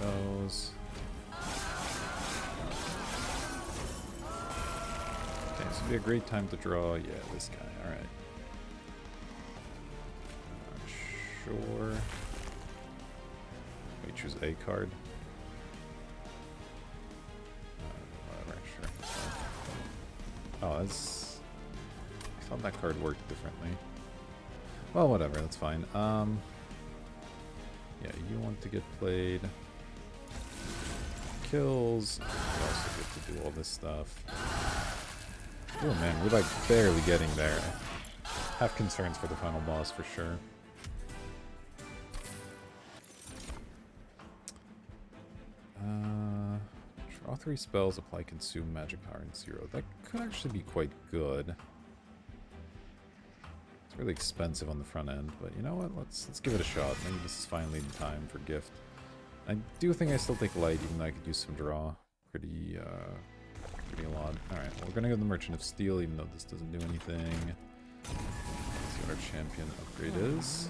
Those. Okay, this would be a great time to draw. Yeah, this guy, alright. Sure. We choose a card. Whatever, sure. Oh, that's... I thought that card worked differently. Well, whatever, that's fine. Yeah, you want to get played. Kills. You also get to do all this stuff. Oh man, we're like barely getting there. Have concerns for the final boss for sure. Draw 3 spells, apply consume magic power and 0. That could actually be quite good. It's really expensive on the front end, but you know what? Let's give it a shot. Maybe this is finally the time for gift. I do think I still take light, even though I could use some draw. Pretty a lot. Alright, well, we're gonna go to the Merchant of Steel, even though this doesn't do anything. Let's see what our champion upgrade is.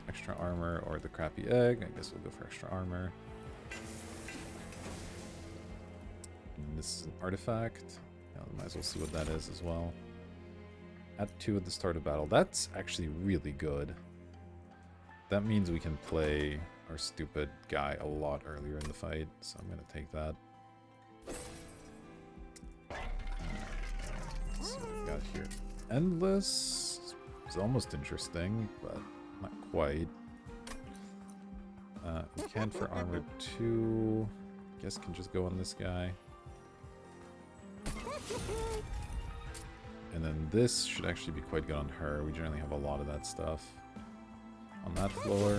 Extra armor or the crappy egg. I guess we'll go for extra armor. And this is an artifact. Yeah, we might as well see what that is as well. Add 2 at the start of battle. That's actually really good. That means we can play our stupid guy a lot earlier in the fight, so I'm going to take that. Let's see what we got here. Endless is almost interesting, but not quite. We can for armor 2. Guess can just go on this guy. And then this should actually be quite good on her. We generally have a lot of that stuff. On that floor.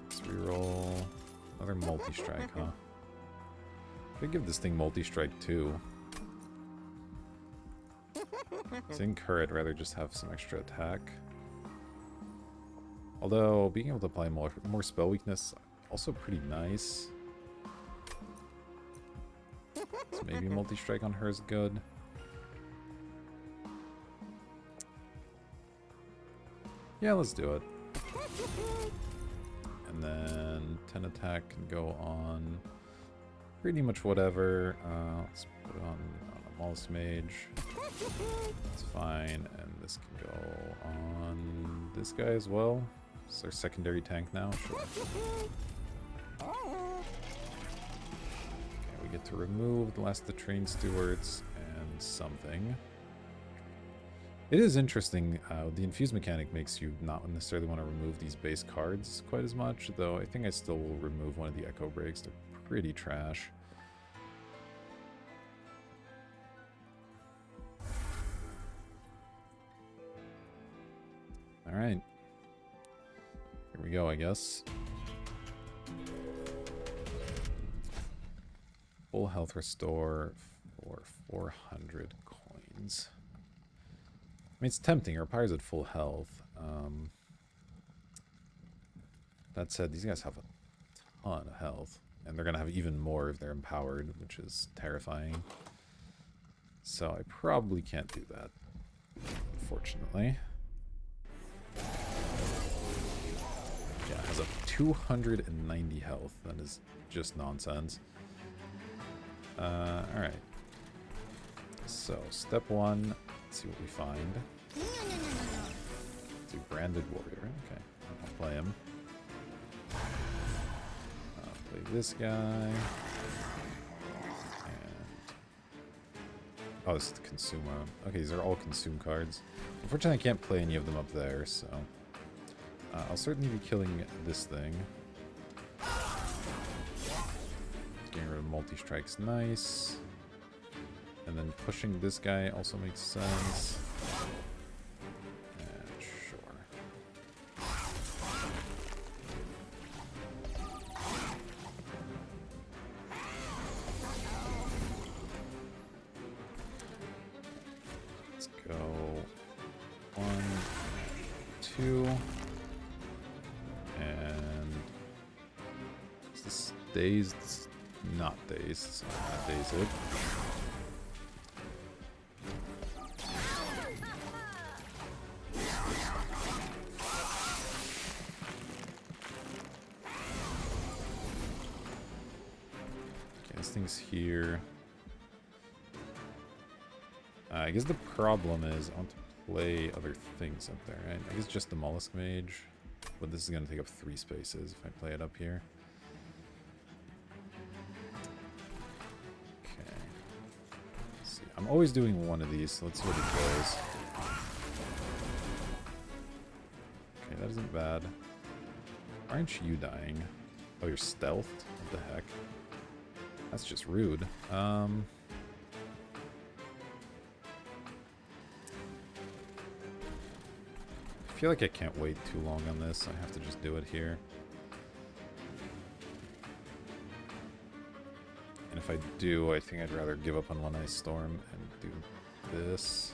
Let's reroll. Another multi-strike, huh? Could give this thing multi-strike too. Let's incur it, rather just have some extra attack. Although, being able to apply more spell weakness, also pretty nice. So maybe multi-strike on her is good. Yeah, let's do it. And then 10 attack can go on pretty much whatever. Let's put it on a Mollusk Mage. That's fine. And this can go on this guy as well. It's our secondary tank now. Sure. Okay, we get to remove the last of the Train Stewards and something. It is interesting, the infuse mechanic makes you not necessarily want to remove these base cards quite as much, though I think I still will remove one of the Echo Breaks. They're pretty trash. Alright. Here we go, I guess. Full health restore for 400 coins. I mean, it's tempting. Our Pyre's at full health. That said, these guys have a ton of health. And they're going to have even more if they're empowered, which is terrifying. So I probably can't do that, unfortunately. Yeah, it has a 290 health. That is just nonsense. Alright. So, step 1. Let's see what we find. Do Branded Warrior. Okay, I'll play him. I'll play this guy. And... oh, this is the Consume. Okay, these are all Consume cards. Unfortunately, I can't play any of them up there, so... I'll certainly be killing this thing. Getting rid of multi-strike's nice. And then pushing this guy also makes sense. And sure. go 1, 2, and is this dazed? It's not dazed, so I'm not daze it. Okay, this thing's here. I guess the problem is I want to play other things up there, right? I guess just the Mollusk Mage, but this is going to take up 3 spaces if I play it up here. Okay. Let's see. I'm always doing one of these, so let's see what it goes. Okay, that isn't bad. Why aren't you dying? Oh, you're stealthed? What the heck? That's just rude. I feel like I can't wait too long on this. I have to just do it here. And if I do, I think I'd rather give up on One Ice Storm and do this.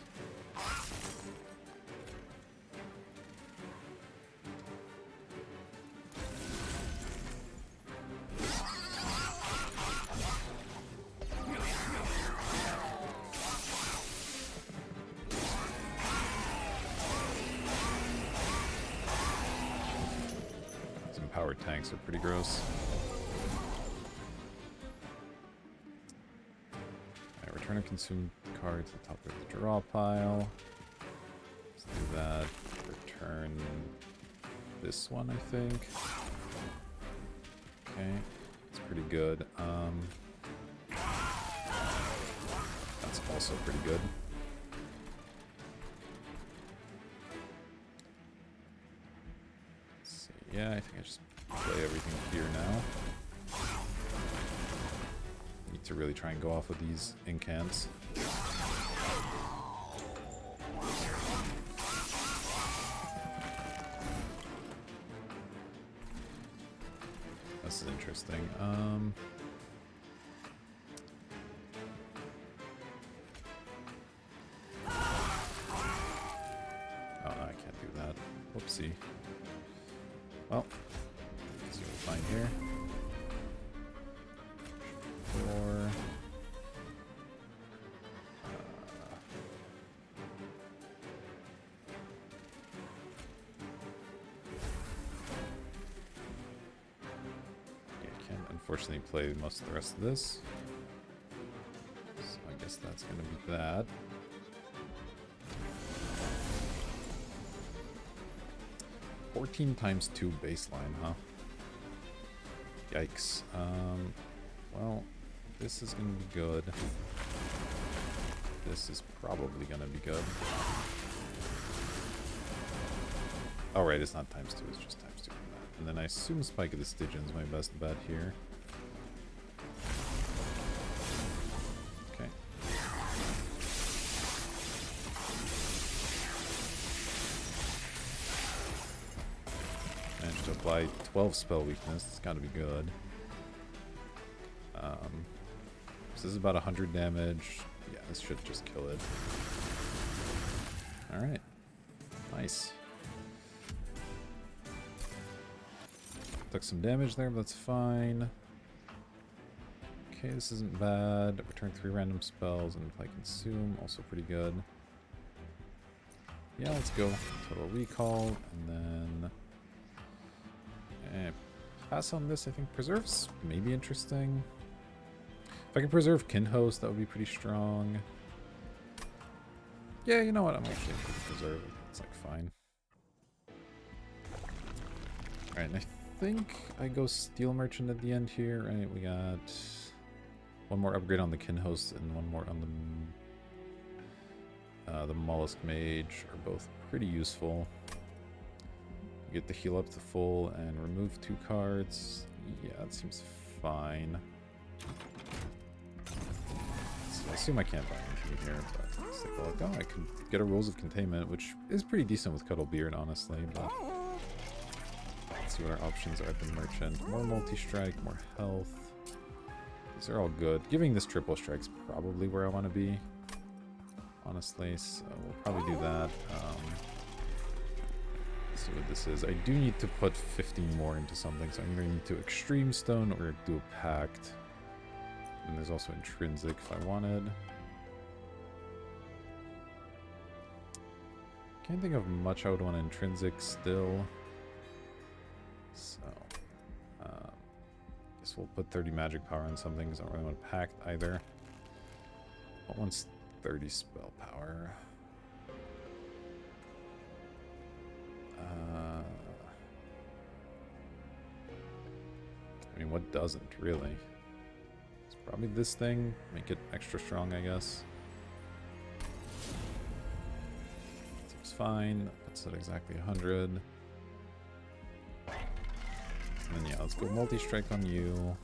Power tanks are pretty gross. Alright, return a consumed card to the top of the draw pile. Let's do that. Return this one, I think. Okay, it's pretty good. That's also pretty good. Yeah, I think I just play everything here now. Need to really try and go off with these incants. This is interesting. Oh, no, I can't do that. Whoopsie. Well, let's see what we find here. 4. Yeah, I can't unfortunately play most of the rest of this. So I guess that's going to be that. ×2 baseline, huh? Yikes. Well, this is gonna be good. This is probably gonna be good. Oh, right, it's not ×2, it's just ×2 from that. And then I assume Spike of the Stygian's my best bet here. Okay. Managed to apply 12 spell weakness. It's got to be good. So this is about 100 damage. Yeah, this should just kill it. Alright. Nice. Took some damage there, but that's fine. Okay, this isn't bad. Return 3 random spells and apply Consume. Also pretty good. Yeah, let's go. Total Recall. And then... pass on this. I think Preserve's maybe interesting. If I can preserve Kinhost, that would be pretty strong. Yeah, you know what? I'm actually going to preserve it. It's like fine. Alright, and I think I go Steel Merchant at the end here. Right, we got one more upgrade on the Kinhost and one more on the Mollusk Mage are both pretty useful. You get to heal up to full and remove 2 cards. Yeah, that seems fine. So I assume I can't buy anything here, but let's take a look. Oh, I can get a Rules of Containment, which is pretty decent with Cuddlebeard, honestly, but let's see what our options are at the Merchant. More multi-strike, more health. These are all good. Giving this triple strike's probably where I want to be, honestly, so we'll probably do that. Let's see what this is. I do need to put 15 more into something, so I'm going to need to Extreme Stone or do a Pact. And there's also Intrinsic if I wanted. Can't think of much I would want Intrinsic still. So, guess we'll put 30 magic power on something because I don't really want to Pact either. What one's 30 spell power? I mean, what doesn't, really? It's probably this thing. Make it extra strong, I guess. Seems fine. Puts it exactly 100. And then, yeah, let's go multi-strike on you.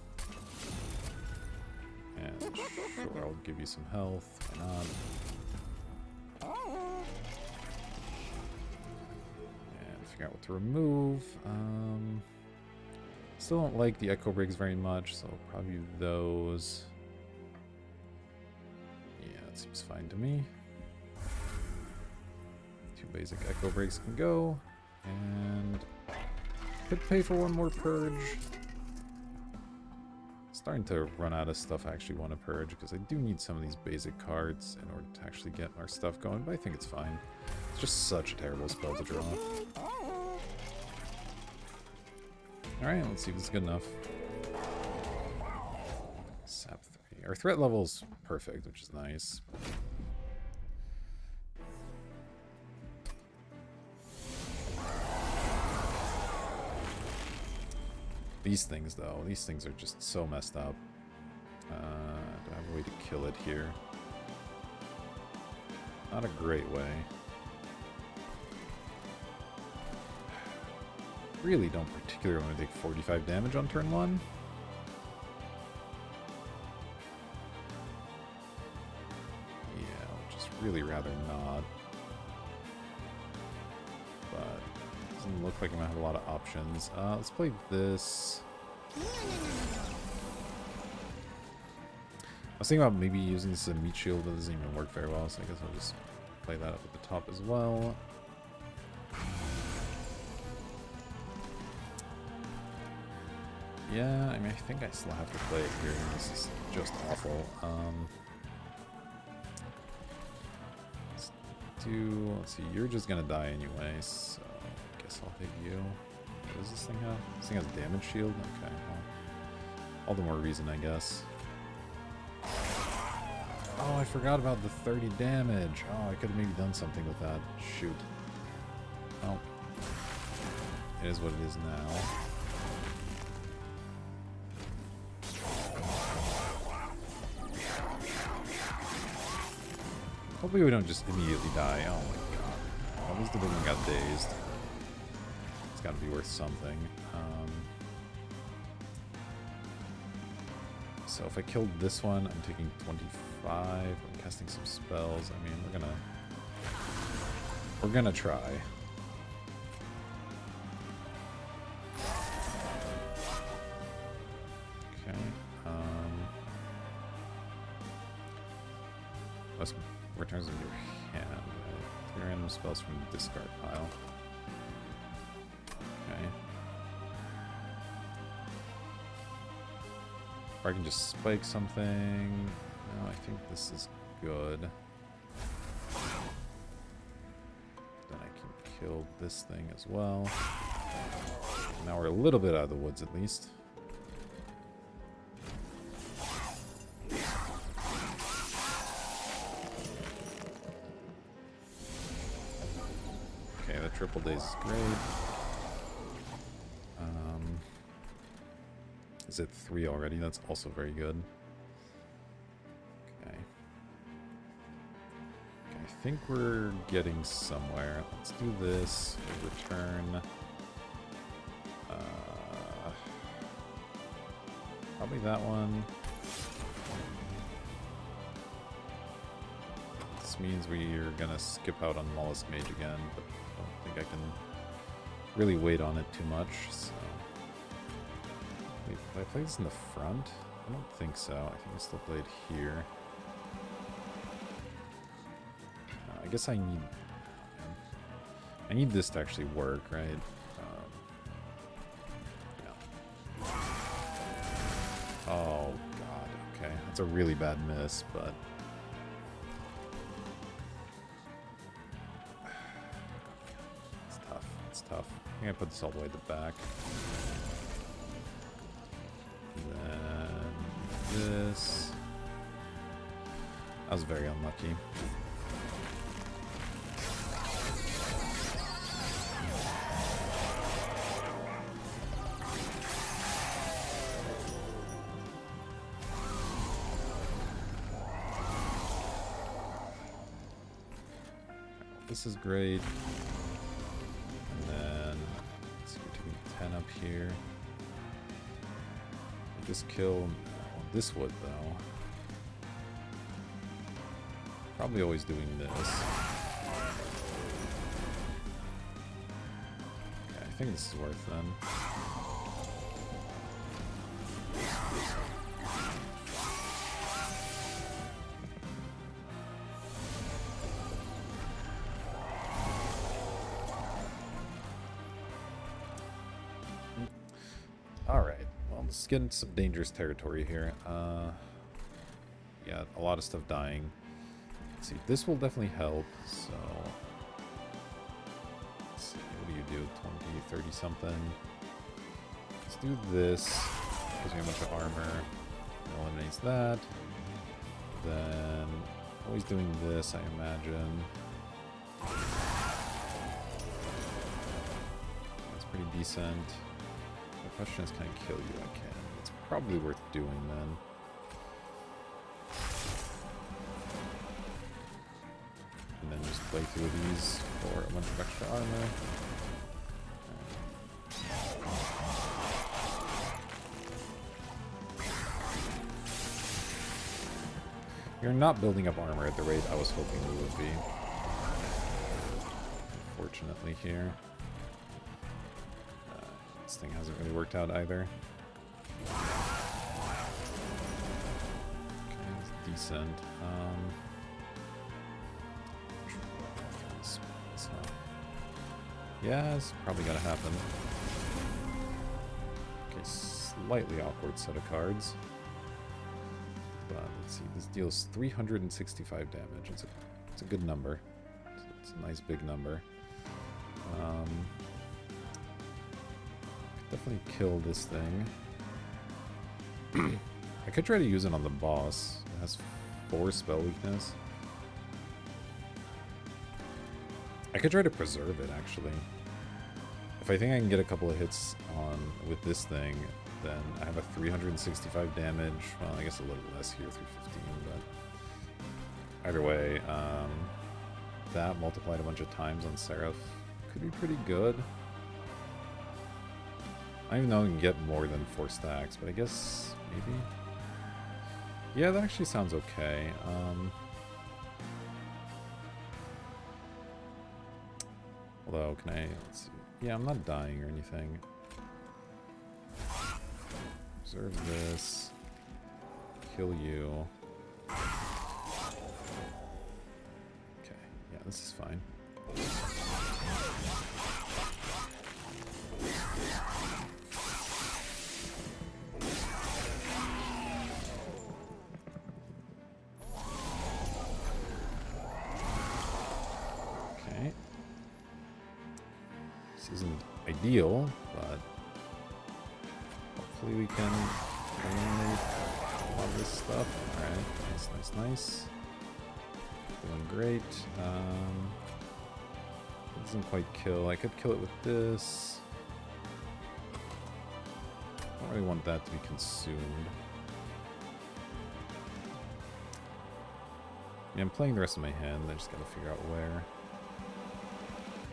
And sure, I'll give you some health. Why not? And figure out what to remove. Still don't like the Echo Breaks very much, so probably those. Yeah, it seems fine to me. 2 basic Echo Breaks can go. And could pay for 1 more Purge. Starting to run out of stuff I actually want to purge, because I do need some of these basic cards in order to actually get our stuff going, but I think it's fine. It's just such a terrible spell to draw. Alright, let's see if this is good enough. Sap 3. Our threat level's perfect, which is nice. These things, though, these things are just so messed up. Do I have a way to kill it here? Not a great way. Really don't particularly want to take 45 damage on turn 1. Yeah, I'd just really rather not. But doesn't look like I'm gonna have a lot of options. Let's play this. I was thinking about maybe using this as a meat shield, but it doesn't even work very well, so I guess I'll just play that up at the top as well. Yeah, I mean, I think I still have to play it here. This is just awful. Let's see, you're just gonna die anyway, so I guess I'll hit you. What does this thing have? This thing has a damage shield? Okay, well, all the more reason, I guess. Oh, I forgot about the 30 damage. Oh, I could have maybe done something with that. Shoot. Oh. It is what it is now. Hopefully we don't just immediately die. Oh my god. At least the big one got dazed. It's gotta be worth something. So if I killed this one, I'm taking 25. I'm casting some spells. I mean, we're gonna try. Okay. Let's returns into your hand. 3 random spells from the discard pile. Okay. Or I can just spike something. No, I think this is good. Then I can kill this thing as well. Now we're a little bit out of the woods at least. Okay, the triple daze is great. Is it 3 already? That's also very good. Okay. I think we're getting somewhere. Let's do this. We'll return. Probably that one. This means we're gonna skip out on Mollusk Mage again, but I don't think I can really wait on it too much. So. Wait, did I play this in the front? I don't think so. I think I still played here. I guess I need this to actually work, right? Yeah. Oh god, okay. That's a really bad miss, but it's tough. It's tough. I'm gonna put this all the way at the back. And then this. I was very unlucky. This is great. And then, let's see, we're taking 10 up here. This kill, well, this would though. Probably always doing this. Okay, I think this is worth then. Alright, well, let's get into some dangerous territory here. Yeah, a lot of stuff dying. Let's see, this will definitely help, so... Let's see, what do you do? 20, 30 something? Let's do this. Gives me a bunch of armor. Eliminates that. Then, always doing this, I imagine. That's pretty decent. The question is, can I kill you? I can. It's probably worth doing then. And then just play through these for a bunch of extra armor. You're not building up armor at the rate I was hoping we would be. Unfortunately here. This thing hasn't really worked out either. Okay, it's decent. Yeah, it's probably gotta happen. Okay, slightly awkward set of cards. But let's see, this deals 365 damage. It's a good number. It's a nice big number. Definitely kill this thing. I could try to use it on the boss. It has 4 spell weakness. I could try to preserve it, actually. If I think I can get a couple of hits on with this thing, then I have a 365 damage. Well, I guess a little less here, 315, but either way, that multiplied a bunch of times on Seraph could be pretty good. I don't even know I can get more than 4 stacks, but I guess maybe. Yeah, that actually sounds okay. Although, can I, let's see. Yeah, I'm not dying or anything. Observe this. Kill you. Okay, yeah, this is fine. Okay. This isn't ideal, but hopefully we can eliminate a lot of this stuff. Alright, nice, nice, nice. Doing great. It doesn't quite kill. I could kill it with this. I don't really want that to be consumed. Yeah, I'm playing the rest of my hand. I just gotta figure out where.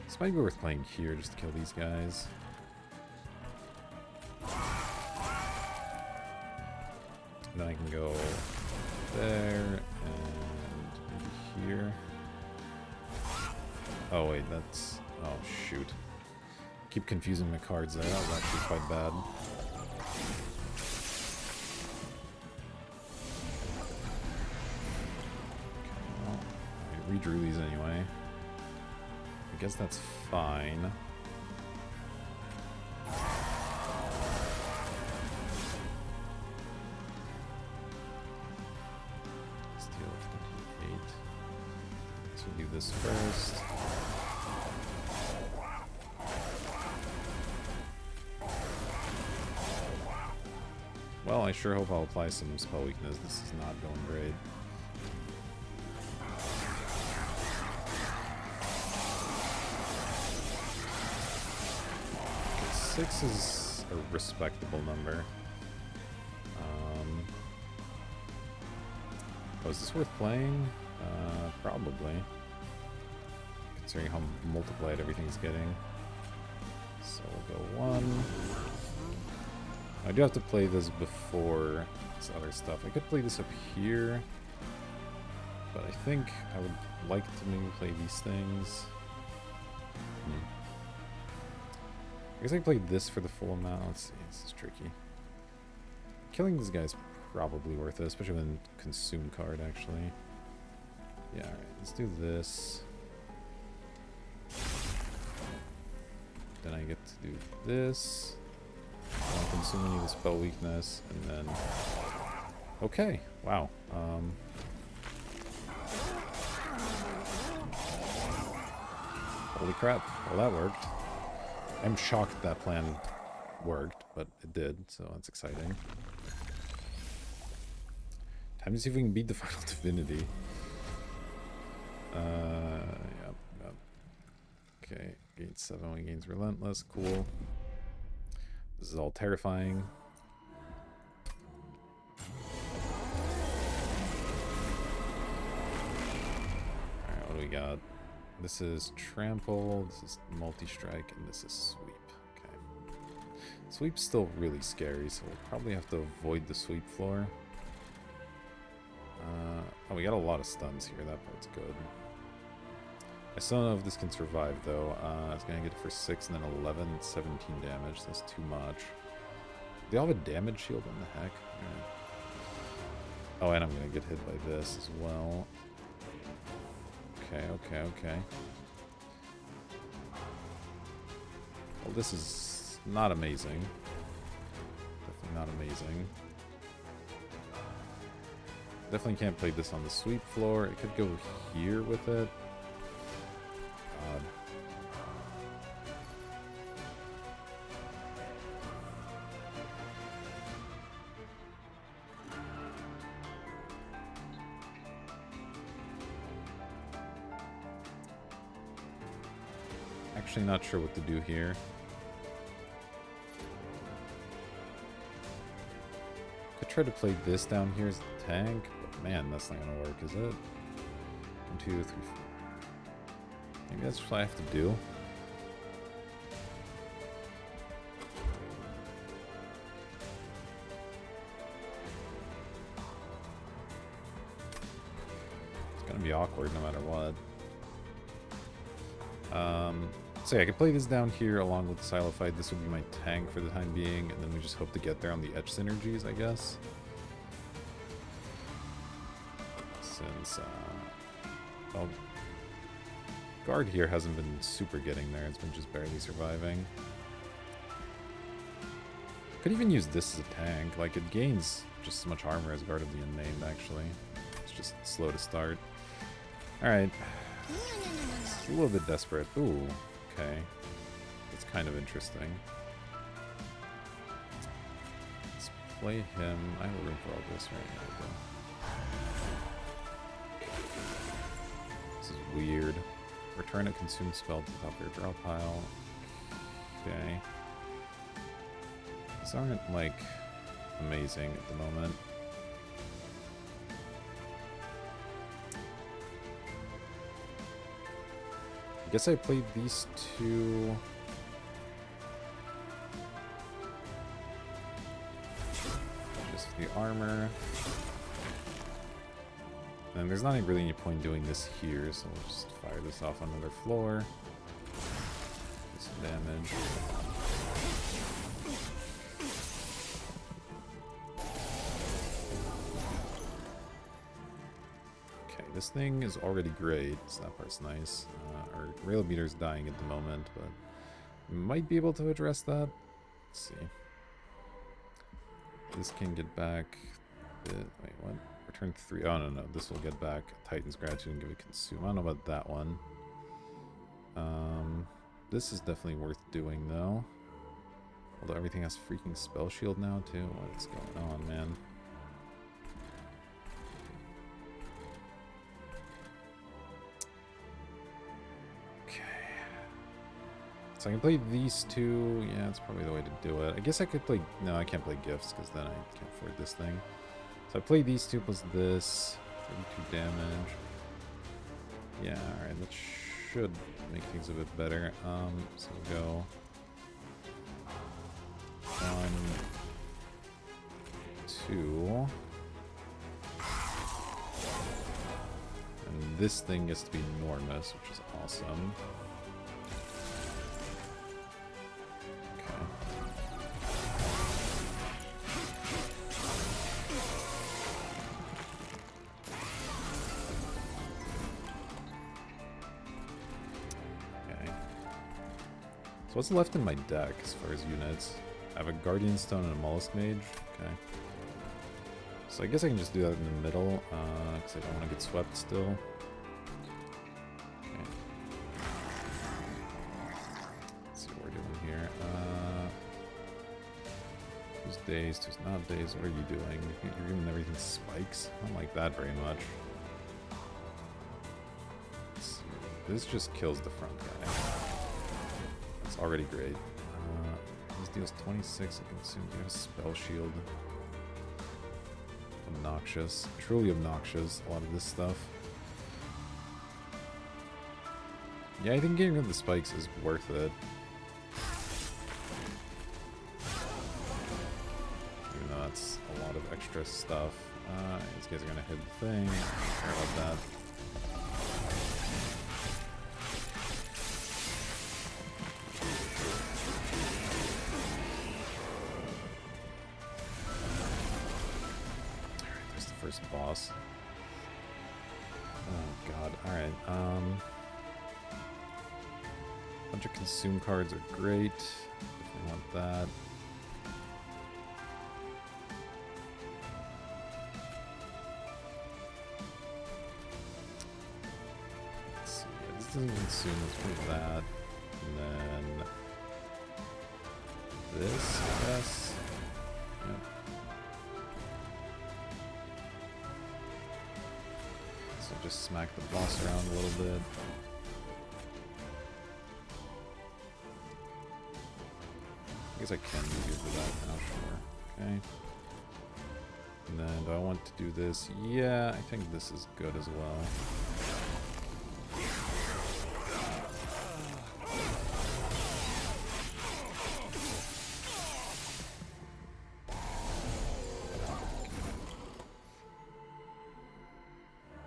This might be worth playing here just to kill these guys. And then I can go there and maybe here. Oh wait, that's... oh shoot. Keep confusing my cards there. That was actually quite bad. redrew these anyway. I guess that's fine. Steal 28. So we'll do this first. Well, I sure hope I'll apply some spell weakness. This is not going great. Okay, 6 is a respectable number. Oh, is this worth playing? Probably. Considering how multiplied everything's getting. So we'll go 1. I do have to play this before this other stuff. I could play this up here, but I think I would like to maybe play these things. I guess I can play this for the full amount. Let's see, this is tricky. Killing this guy's probably worth it, especially when consume card, actually. Yeah, alright, let's do this. Then I get to do this. While consuming the spell weakness, and then... Okay, wow. Holy crap, well that worked. I'm shocked that plan worked, but it did, so that's exciting. Time to see if we can beat the final Divinity. Yep. Okay, gains 7 when he gains Relentless, cool. This is all terrifying. Alright, what do we got? This is Trample, this is Multi-Strike, and this is Sweep. Okay. Sweep's still really scary, so we'll probably have to avoid the Sweep floor. Oh, we got a lot of stuns here, that part's good. I still don't know if this can survive, though. It's going to get it for 6 and then 11, 17 damage. That's too much. They all have a damage shield? What the heck? Yeah. Oh, and I'm going to get hit by this as well. Okay. Well, this is not amazing. Definitely not amazing. Definitely can't play this on the sweep floor. It could go here with it. Actually not sure what to do here. Could try to play this down here as the tank, but man, that's not gonna work, is it? 1, 2, 3, 4. Maybe that's what I have to do. It's gonna be awkward no matter what. So yeah, I could play this down here along with the Silofight. This would be my tank for the time being, and then we just hope to get there on the edge synergies, I guess. Since, well, guard here hasn't been super getting there. It's been just barely surviving. Could even use this as a tank. Like, it gains just as much armor as Guard of the Unnamed, actually. It's just slow to start. Alright. It's a little bit desperate. Ooh. Okay, that's kind of interesting. Let's play him. I have room for all this right now, though. This is weird. Return a consumed spell to the top of your draw pile. Okay. These aren't, like, amazing at the moment. I guess I played these two. Just for the armor. And there's not really any point doing this here, so we'll just fire this off on another floor. Do some damage. Okay, this thing is already great, so that part's nice. Our rail meter's dying at the moment, but we might be able to address that. Let's see. This can get back... wait, what? Return 3. Oh, no. This will get back Titan's Gratitude and give it Consume. I don't know about that one. This is definitely worth doing, though. Although everything has freaking Spell Shield now, too. What's going on, man? Okay. So I can play these two. Yeah, that's probably the way to do it. I guess I could play... No, I can't play Gifts, because then I can't afford this thing. So I play these two plus this. 32 damage. Yeah, alright, that should make things a bit better. So we'll go 1, 2. And this thing gets to be enormous, which is awesome. So what's left in my deck as far as units? I have a Guardian Stone and a Mollusk Mage. Okay. So I guess I can just do that in the middle, because I don't want to get swept still. Okay. Let's see what we're doing here. Who's dazed, who's not dazed? What are you doing? You're giving everything spikes? I don't like that very much. Let's see. This just kills the front guy. It's already great. This deals 26. I consume. Do you have a Spell Shield? Obnoxious. Truly obnoxious, a lot of this stuff. Yeah, I think getting rid of the spikes is worth it. Even though that's a lot of extra stuff. These guys are gonna hit the thing. Sorry about that. Boss. Oh god, alright. Bunch of consume cards are great. Definitely want that. Let's see, yeah, this doesn't consume, let's put that. And then this, I guess. Yep. So just smack the boss around a little bit. I guess I can do that now, sure. Okay. And then do I want to do this? Yeah, I think this is good as well.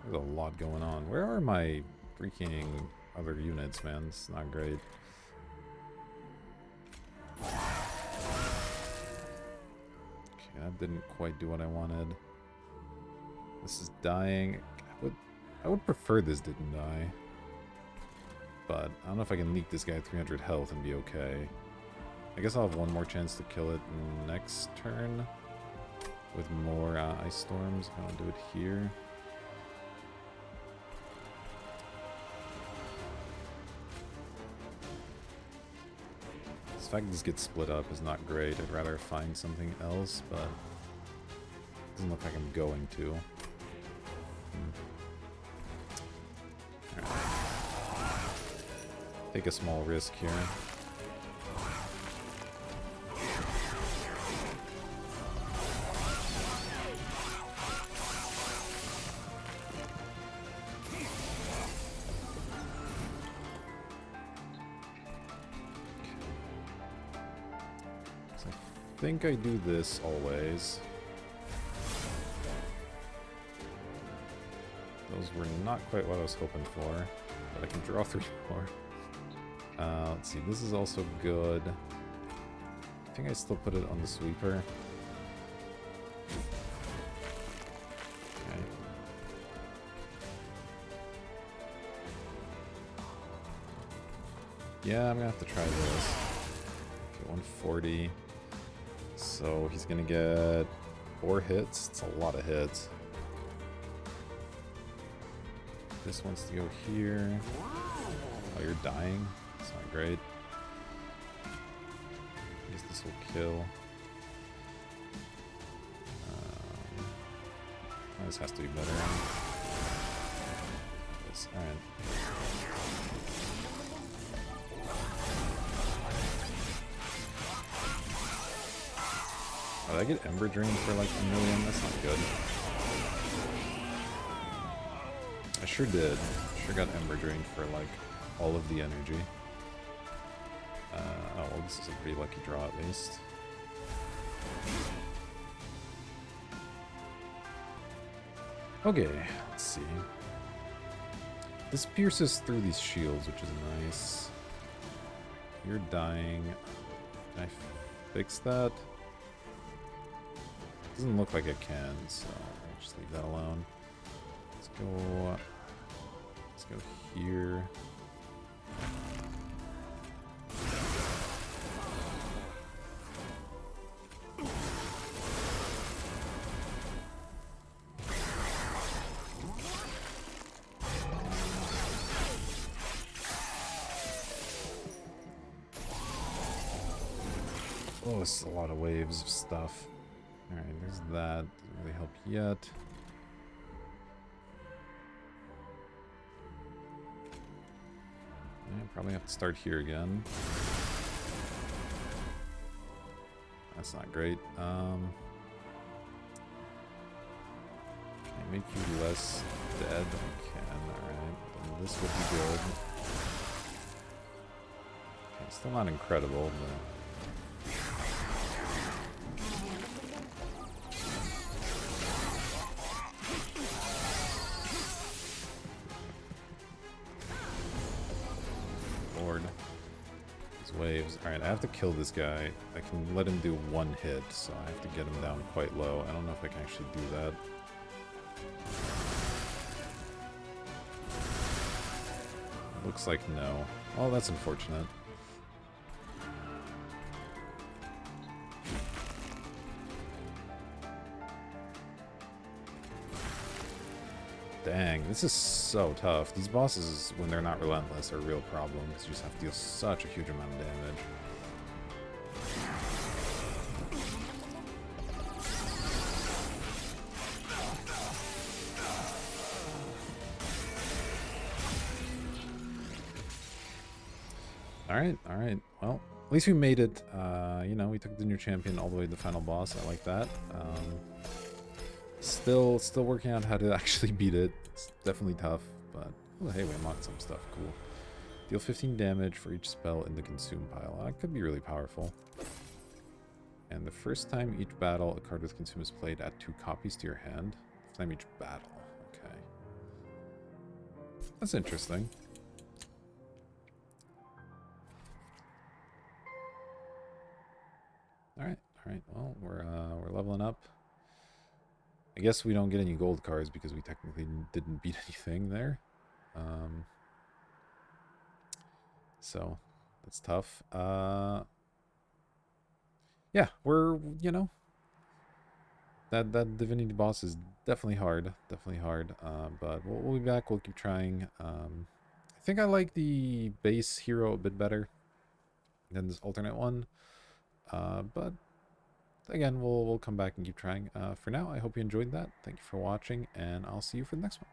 There's a lot going on. Where are my freaking other units, man? It's not great. Okay, that didn't quite do what I wanted. This is dying. I would prefer this didn't die. But I don't know if I can leak this guy at 300 health and be okay. I guess I'll have one more chance to kill it next turn. With more ice storms. If I don't do it here. The fact that this gets split up is not great. I'd rather find something else, but it doesn't look like I'm going to. Right. Take a small risk here. I think I do this always. Those were not quite what I was hoping for, but I can draw 3 more. Let's see, this is also good. I think I still put it on the sweeper. Okay. Yeah, I'm gonna have to try this. Okay, 140. So he's gonna get 4 hits. It's a lot of hits. This wants to go here. Oh, you're dying? That's not great. I guess this will kill. This has to be better. Yes, alright. Oh, did I get Ember Drain for like 1,000,000? That's not good. I sure did. Sure got Ember Drain for like all of the energy. Oh, well, this is a pretty lucky draw at least. Okay, let's see. This pierces through these shields, which is nice. You're dying. Can I fix that? Doesn't look like I can, so I'll just leave that alone. Let's go here. Oh, it's a lot of waves of stuff. Alright, there's that. Doesn't really help yet. Yeah, probably have to start here again. That's not great. Can I make you less dead? I can, alright. Then this would be good. Okay, still not incredible, but... Waves. Alright, I have to kill this guy. I can let him do 1 hit, so I have to get him down quite low. I don't know if I can actually do that. Looks like no. Oh, that's unfortunate. Dang, this is so tough. These bosses, when they're not relentless, are a real problem because you just have to deal such a huge amount of damage. Alright. Well, at least we made it. You know, we took the new champion all the way to the final boss. I like that. Still working out how to actually beat it. It's definitely tough, but oh, hey, we unlocked some stuff. Cool. Deal 15 damage for each spell in the consume pile. That could be really powerful. And the first time each battle, a card with consume is played, add 2 copies to your hand. First time each battle. Okay. That's interesting. Alright. Well, we're leveling up. I guess we don't get any gold cards because we technically didn't beat anything there. So that's tough. Yeah, we're, you know, that Divinity boss is definitely hard. But we'll be back. We'll keep trying. I think I like the base hero a bit better than this alternate one. But again, we'll come back and keep trying. For now, I hope you enjoyed that. Thank you for watching, and I'll see you for the next one.